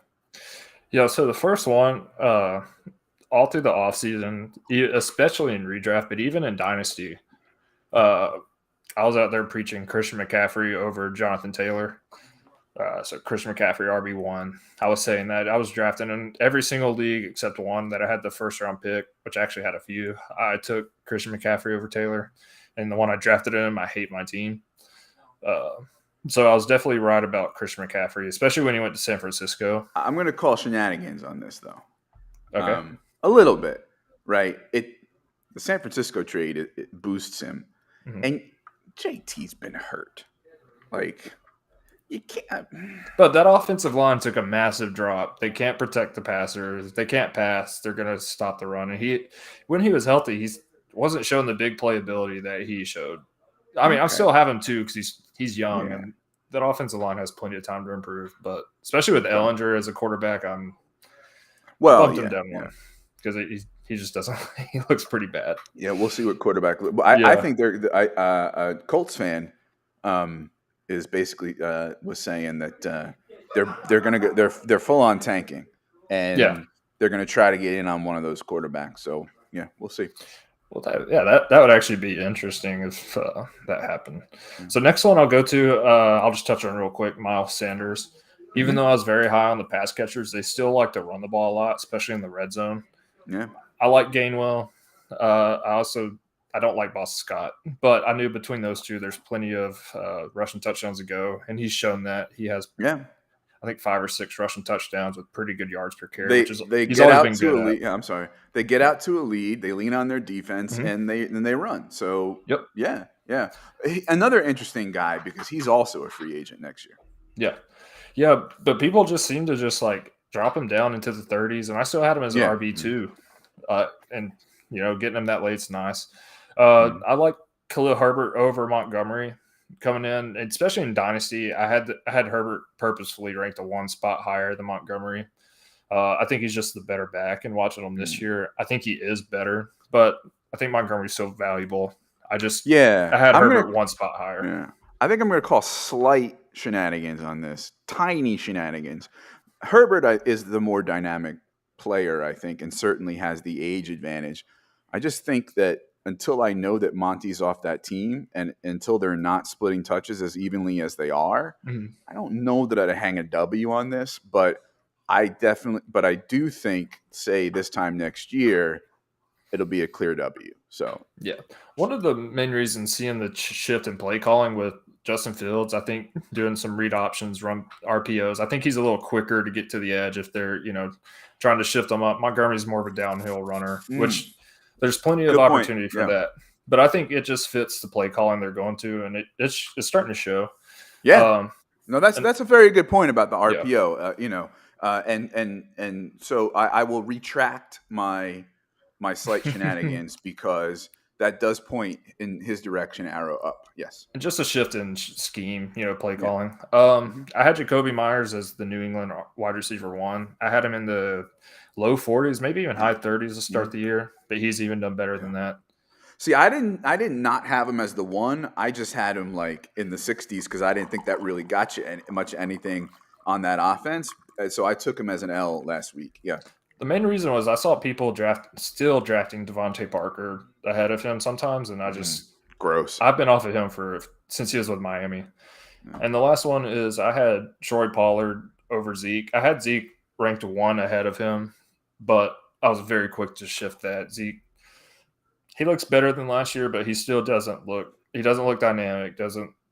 Yeah, so the first one, all through the offseason, especially in redraft, but even in Dynasty, I was out there preaching Christian McCaffrey over Jonathan Taylor. So Christian McCaffrey, RB1. I was saying that I was drafting in every single league except one that I had the first round pick, which I actually had a few. I took Christian McCaffrey over Taylor. And the one I drafted him, I hate my team. So I was definitely right about Christian McCaffrey, especially when he went to San Francisco. I'm going to call shenanigans on this, though. Okay. A little bit, right? The San Francisco trade, it boosts him. Mm-hmm. And JT's been hurt. Like, you can't. But that offensive line took a massive drop. They can't protect the passers. They can't pass. They're going to stop the run. And when he was healthy, he wasn't showing the big playability that he showed. I mean, I still have him too because he's young, and that offensive line has plenty of time to improve. But especially with Ellinger as a quarterback, I bumped him down one because he just doesn't. He looks pretty bad. Yeah, we'll see what quarterback. I think a Colts fan is basically was saying that they're going to go. They're full on tanking, and they're going to try to get in on one of those quarterbacks. So yeah, we'll see. Well, that would actually be interesting if that happened. So next one I'll go to, I'll just touch on real quick, Miles Sanders. Even though I was very high on the pass catchers, they still like to run the ball a lot, especially in the red zone. Yeah, I like Gainwell. I don't like Boston Scott, but I knew between those two, there's plenty of rushing touchdowns to go, and he's shown that he has. I think 5 or 6 rushing touchdowns with pretty good yards per carry. They get out to a lead. Yeah, I'm sorry. They get out to a lead. They lean on their defense, and they run. So yeah. Another interesting guy because he's also a free agent next year. Yeah. But people just seem to just like drop him down into the 30s, and I still had him as an RB2, and getting him that late's nice. I like Khalil Herbert over Montgomery coming in, especially in Dynasty. I had Herbert purposefully ranked 1 spot higher than Montgomery. I think he's just the better back, and watching him this year, I think he is better, but I think Montgomery's so valuable. I had Herbert 1 spot higher. Yeah. I think I'm going to call slight shenanigans on this, tiny shenanigans. Herbert is the more dynamic player, I think, and certainly has the age advantage. I just think that until I know that Monty's off that team, and until they're not splitting touches as evenly as they are, Mhm. I don't know that I'd hang a W on this. But I do think, say this time next year, it'll be a clear W. So Yeah. One of the main reasons seeing the shift in play calling with Justin Fields, I think doing some read options, run RPOs, I think he's a little quicker to get to the edge if they're, trying to shift them up. Montgomery's more of a downhill runner, which there's plenty of good point. opportunity for Yeah. that. But I think it just fits the play calling they're going to, and it's starting to show. Yeah. Um, No, that's and a very good point about the yeah, RPO. And so I will retract my slight shenanigans, because that does point in his direction, arrow up. Yes. and just a shift in scheme, play Yeah. calling. Hmm. I had Jacoby Myers as the New England wide receiver one. I had him in the low 40s, maybe even Yeah. high 30s to start the year, but he's even done better Yeah. than that. See, I did not have him as the one. I just had him like in the 60s, because I didn't think that really got you much anything on that offense. So I took him as an L last week. Yeah. The main reason was I saw people still drafting Devontae Parker ahead of him sometimes, and Mm, gross. I've been off of him since he was with Miami. Yeah. And the last one is I had Troy Pollard over Zeke. I had Zeke ranked one ahead of him, but I was very quick to shift that. Zeke, he looks better than last year, but he still doesn't look. He doesn't look dynamic.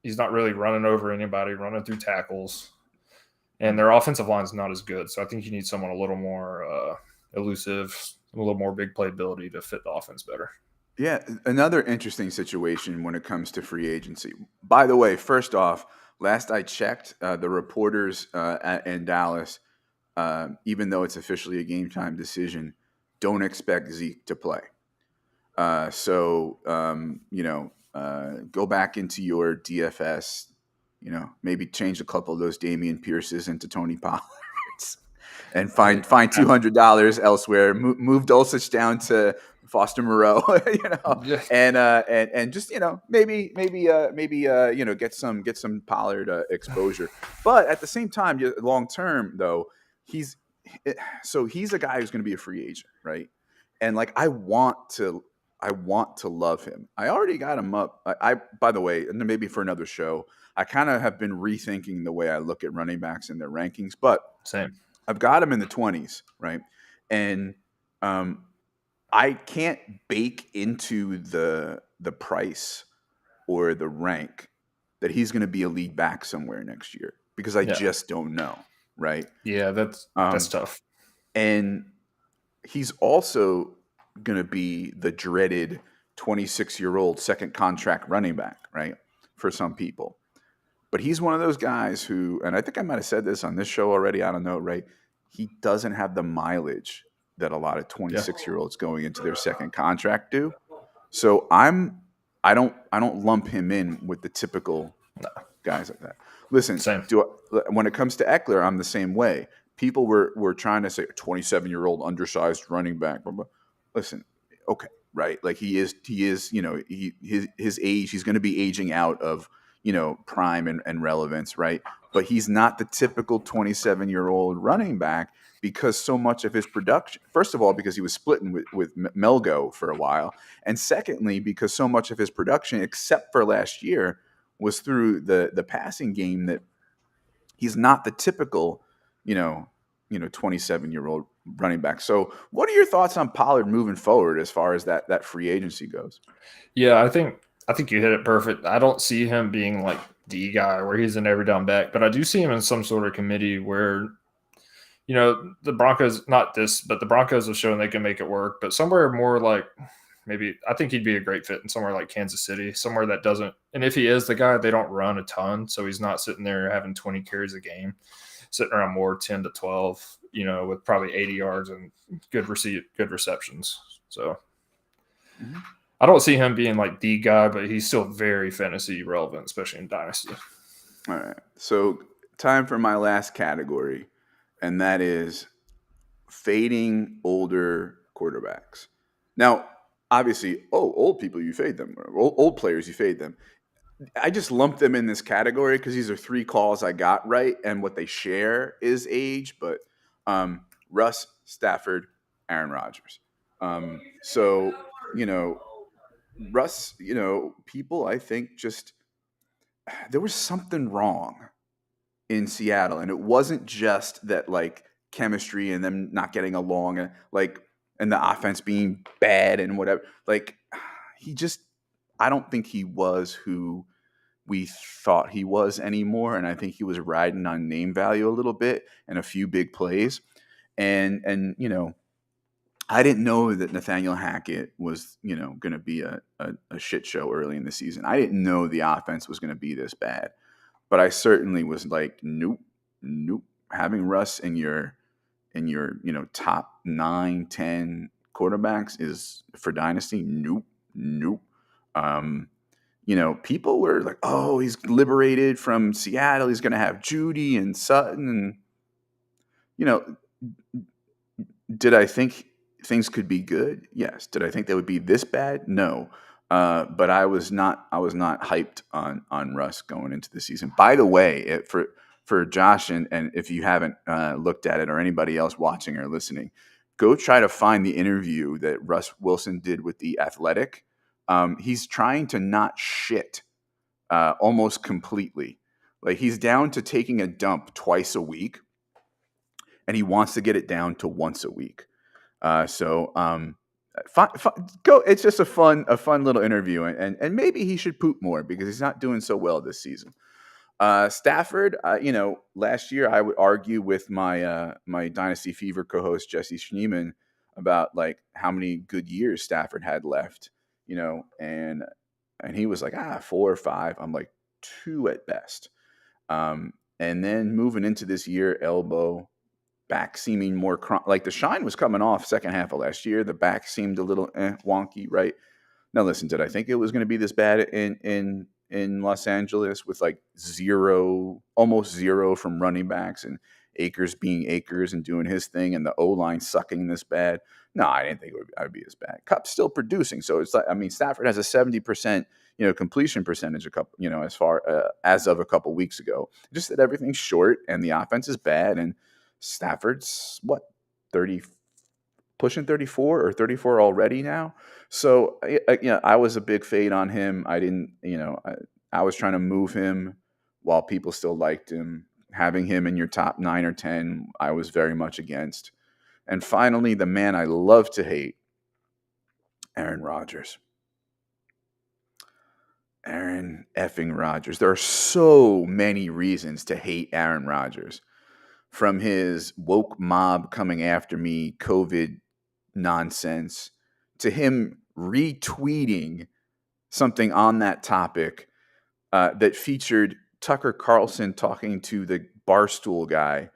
He's not really running over anybody, running through tackles, and their offensive line is not as good. So I think you need someone a little more elusive, a little more big playability to fit the offense better. Yeah, another interesting situation when it comes to free agency. By the way, first off, last I checked, the reporters in Dallas, even though it's officially a game time decision, don't expect Zeke to play. Go back into your DFS. Maybe change a couple of those Damian Pierces into Tony Pollards, and find $200 elsewhere. Move Dulcich down to Foster Moreau, Yeah. and just maybe get some Pollard exposure. But at the same time, long term though, he's he's a guy who's going to be a free agent, right? And like I want to love him. I already got him up. By the way, and maybe for another show, I kind of have been rethinking the way I look at running backs in their rankings, but Same. I've got him in the 20s, right? And I can't bake into the price or the rank that he's going to be a lead back somewhere next year, because I Yeah. just don't know, right? Yeah, that's tough. And he's also going to be the dreaded 26-year-old second contract running back, right? For some people. But he's one of those guys who, and I think I might have said this on this show already, I don't know, right? He doesn't have the mileage that a lot of 26-year-olds going into their second contract do. So I don't lump him in with the typical guys like that. Listen, Same. when it comes to Eckler, I'm the same way. People were trying to say 27-year-old undersized running back. Blah, blah. Listen, okay, right? Like he is, his age, he's going to be aging out of, prime and relevance, right? But he's not the typical 27-year-old running back, because so much of his production, first of all, because he was splitting with Melgo for a while, and secondly, because so much of his production, except for last year, was through the passing game, that he's not the typical, 27-year-old running back. So, what are your thoughts on Pollard moving forward as far as that free agency goes? Yeah, I think you hit it perfect. I don't see him being like the guy where he's an every down back, but I do see him in some sort of committee where, the Broncos, not this, but the Broncos have shown they can make it work, but somewhere more like maybe I think he'd be a great fit in somewhere like Kansas City, somewhere that doesn't, and if he is the guy, they don't run a ton. So he's not sitting there having 20 carries a game, sitting around more 10 to 12, with probably 80 yards and good receptions. So Mm-hmm. I don't see him being like the guy, but he's still very fantasy relevant, especially in Dynasty. All right. So, time for my last category, and that is fading older quarterbacks. Now, obviously, old people, you fade them. Old players, you fade them. I just lumped them in this category because these are three calls I got right, and what they share is age. But Russ, Stafford, Aaron Rodgers. So, you know, Russ, people, I think, just there was something wrong in Seattle, and it wasn't just that like chemistry and them not getting along, and and the offense being bad and whatever. Like he just, I don't think he was who we thought he was anymore, and I think he was riding on name value a little bit and a few big plays, and I didn't know that Nathaniel Hackett was, going to be a shit show early in the season. I didn't know the offense was going to be this bad, but I certainly was like, nope, nope. Having Russ in your top 9, 10 quarterbacks is for Dynasty. Nope, nope. Um, people were like, oh, he's liberated from Seattle. He's going to have Judy and Sutton, and you know, did I think things could be good? Yes. Did I think they would be this bad? No. But I was not. I was not hyped on Russ going into the season. By the way, for Josh and if you haven't looked at it or anybody else watching or listening, go try to find the interview that Russ Wilson did with The Athletic. He's trying to not shit almost completely. Like he's down to taking a dump twice a week, and he wants to get it down to once a week. Go. It's just a fun little interview, and maybe he should poop more because he's not doing so well this season. Stafford, last year I would argue with my Dynasty Fever co-host Jesse Schneeman about like how many good years Stafford had left, and he was like 4 or 5. I'm like 2 at best. And then moving into this year, elbow, back seeming more like the shine was coming off second half of last year. The back seemed a little wonky, right? Now, listen, did I think it was going to be this bad in Los Angeles with like almost zero from running backs and Akers being Akers and doing his thing and the O-line sucking this bad? No, I didn't think it would be this bad. Cup's still producing, so it's like Stafford has a 70% completion percentage as far as of a couple weeks ago. Just that everything's short and the offense is bad, and Stafford's 30, pushing 34 or 34 already now. So I was a big fade on him. I didn't, I was trying to move him while people still liked him. Having him in your top 9 or 10, I was very much against. And finally, the man I love to hate, Aaron Rodgers. Aaron effing Rodgers. There are so many reasons to hate Aaron Rodgers. From his woke mob coming after me, COVID nonsense, to him retweeting something on that topic that featured Tucker Carlson talking to the Barstool guy,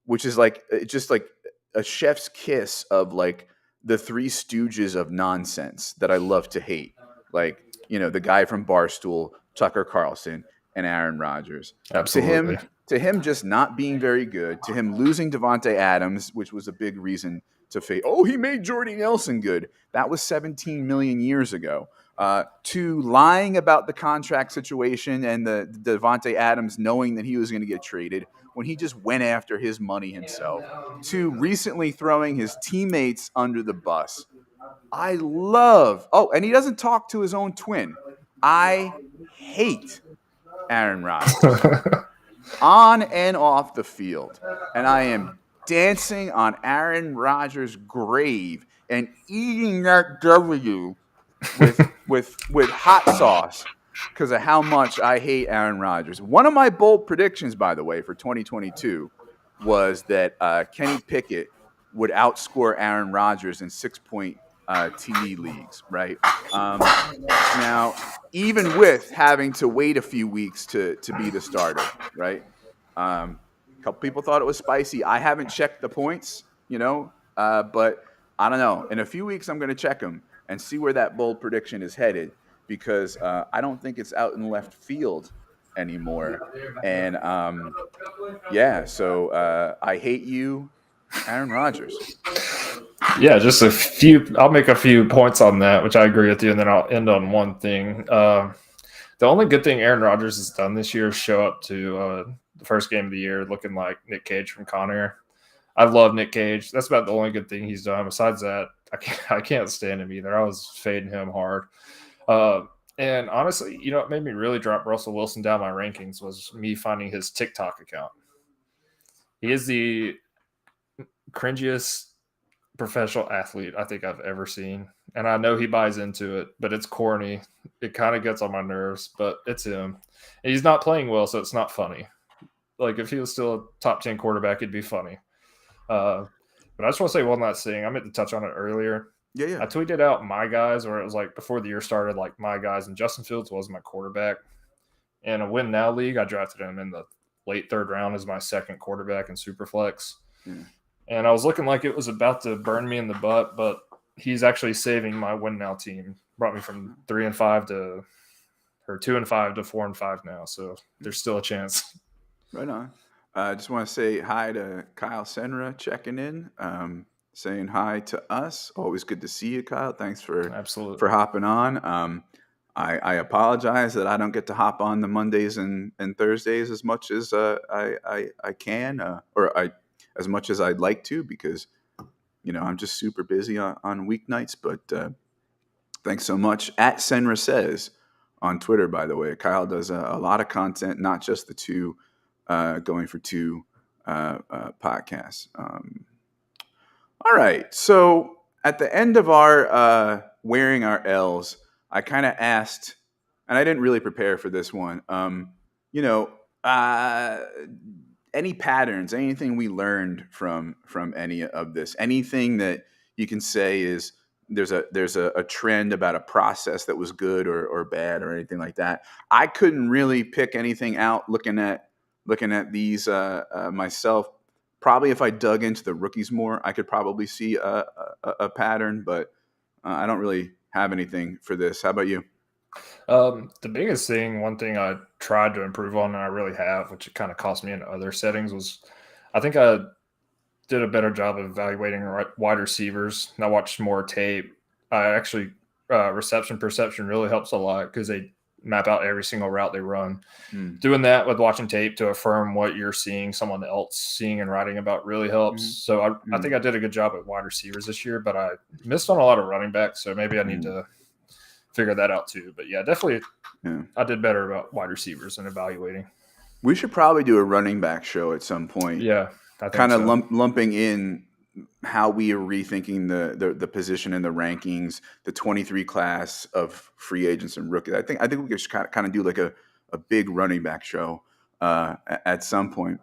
which is like just like a chef's kiss of like the Three Stooges of nonsense that I love to hate. Like, the guy from Barstool, Tucker Carlson, and Aaron Rodgers. Absolutely. To him just not being very good, to him losing Devontae Adams, which was a big reason to fade. Oh, he made Jordy Nelson good. That was 17 million years ago. To lying about the contract situation and the Devontae Adams knowing that he was going to get traded when he just went after his money himself. To recently throwing his teammates under the bus. And he doesn't talk to his own twin. I hate Aaron Rodgers. On and off the field. And I am dancing on Aaron Rodgers' grave and eating that W with hot sauce because of how much I hate Aaron Rodgers. One of my bold predictions, by the way, for 2022 was that Kenny Pickett would outscore Aaron Rodgers in 6-point TD leagues, right? Now, even with having to wait a few weeks to be the starter, right? A couple people thought it was spicy. I haven't checked the points, but I don't know. In a few weeks, I'm going to check them and see where that bold prediction is headed because I don't think it's out in left field anymore. And so I hate you, Aaron Rodgers. Yeah, just a few. I'll make a few points on that, which I agree with you, and then I'll end on one thing. The only good thing Aaron Rodgers has done this year is show up to the first game of the year looking like Nick Cage from Con Air. I love Nick Cage. That's about the only good thing he's done. Besides that, I can't stand him either. I was fading him hard. And honestly, what made me really drop Russell Wilson down my rankings was me finding his TikTok account. He is the cringiest professional athlete I think I've ever seen. And I know he buys into it, but it's corny. It kind of gets on my nerves, but it's him. And he's not playing well, so it's not funny. Like, if he was still a top 10 quarterback, it'd be funny. But I just want to say one last thing. I meant to touch on it earlier. Yeah. I tweeted out my guys, where it was like before the year started, like my guys, and Justin Fields was my quarterback. In a win now league, I drafted him in the late third round as my second quarterback in Superflex. Yeah. And I was looking like it was about to burn me in the butt, but he's actually saving my win now team. Brought me from 3-5 to 2-5 to 4-5 now. So there's still a chance. Right on. I just want to say hi to Kyle Senra checking in, saying hi to us. Always good to see you, Kyle. Thanks for hopping on. I apologize that I don't get to hop on the Mondays and Thursdays as much as I can, as much as I'd like to, because I'm just super busy on weeknights. But thanks so much. At Senra Says on Twitter, by the way. Kyle does a lot of content, not just the two going for two podcasts. All right. So at the end of our wearing our L's, I kind of asked, and I didn't really prepare for this one, any patterns, anything we learned from any of this, anything that you can say is there's a trend about a process that was good or bad or anything like that. I couldn't really pick anything out looking at these myself. Probably if I dug into the rookies more, I could probably see a pattern, but I don't really have anything for this. How about you? The biggest thing, one thing I tried to improve on, and I really have, which it kind of cost me in other settings, was I think I did a better job of evaluating wide receivers. And I watched more tape. I actually reception perception really helps a lot because they map out every single route they run. Doing that with watching tape to affirm what you're seeing someone else seeing and writing about really helps. So I think I did a good job at wide receivers this year, but I missed on a lot of running backs. So maybe I need to figure that out too. But yeah, definitely I did better about wide receivers and evaluating. We should probably do a running back show at some point. Yeah. I think kind of lumping in how we are rethinking the position in the rankings, the 23 class of free agents and rookies. I think we could kind of do like a big running back show at some point.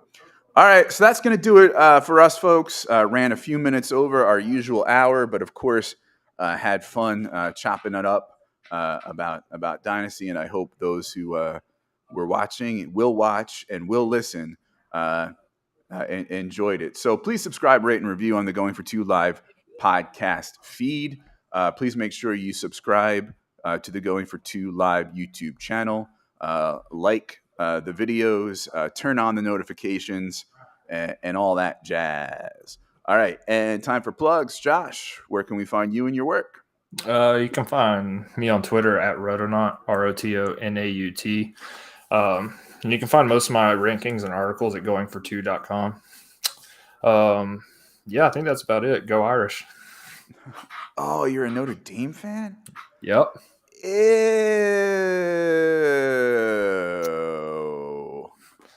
All right, so that's going to do it for us, folks. Ran a few minutes over our usual hour, but of course had fun chopping it up about Dynasty, and I hope those who were watching, will watch, and will listen enjoyed it. So please subscribe, rate, and review on the Going for Two Live podcast feed. Please make sure you subscribe to the Going for Two Live YouTube channel. Like the videos, turn on the notifications, and all that jazz. All right, and time for plugs. Josh, where can we find you and your work? You can find me on Twitter at Rotonaut, ROTONAUT. And you can find most of my rankings and articles at goingfor2.com. Yeah, I think that's about it. Go Irish. Oh, you're a Notre Dame fan? Yep. Ew.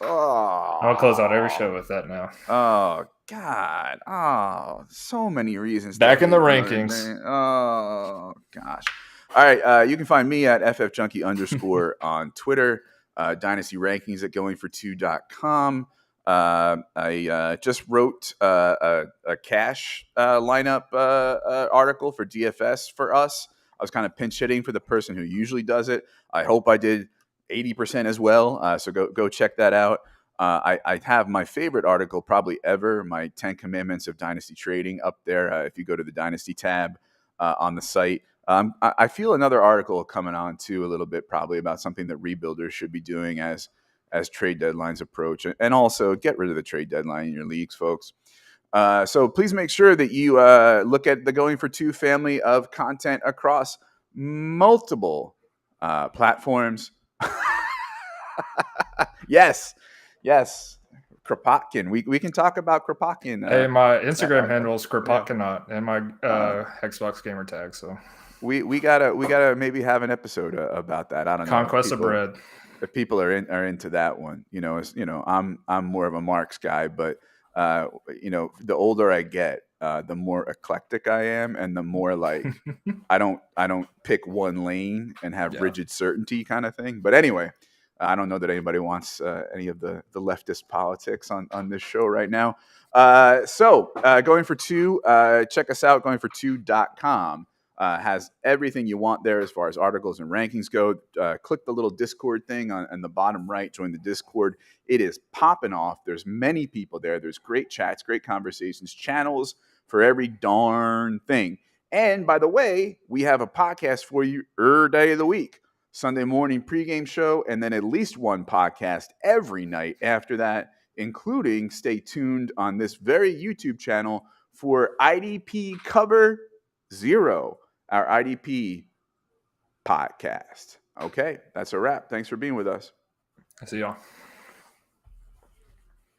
Oh. I'll close out every show with that now. Oh, God. Oh, so many reasons. Back in the rankings. Oh, gosh. All right. You can find me at ffjunkie_ on Twitter. Dynasty Rankings at goingfor2.com. I just wrote a cash lineup article for DFS for us. I was kind of pinch hitting for the person who usually does it. I hope I did 80% as well. So go check that out. I have my favorite article probably ever, my 10 Commandments of Dynasty Trading, up there. If you go to the Dynasty tab on the site. I feel another article coming on too a little bit, probably about something that rebuilders should be doing as trade deadlines approach, and also get rid of the trade deadline in your leagues, folks. So please make sure that you look at the Going for Two family of content across multiple platforms. Yes. Kropotkin. We can talk about Kropotkin. Hey, my Instagram handle is Kropotkinot and my Xbox gamer tag. So we gotta maybe have an episode about that. I don't know Conquest of bread. if people are into that one. I'm more of a Marx guy, but the older I get, the more eclectic I am, and the more like I don't pick one lane and have Yeah. rigid certainty kind of thing. But anyway, I don't know that anybody wants any of the leftist politics on this show right now. So going for two, check us out. Goingfor2.com has everything you want there as far as articles and rankings go. Click the little Discord thing on the bottom right. Join the Discord. It is popping off. There's many people there. There's great chats, great conversations, channels for every darn thing. And by the way, we have a podcast for you every day of the week. Sunday morning pregame show, and then at least one podcast every night after that, including stay tuned on this very YouTube channel for IDP Cover Zero, our IDP podcast. Okay, that's a wrap. Thanks for being with us. See y'all.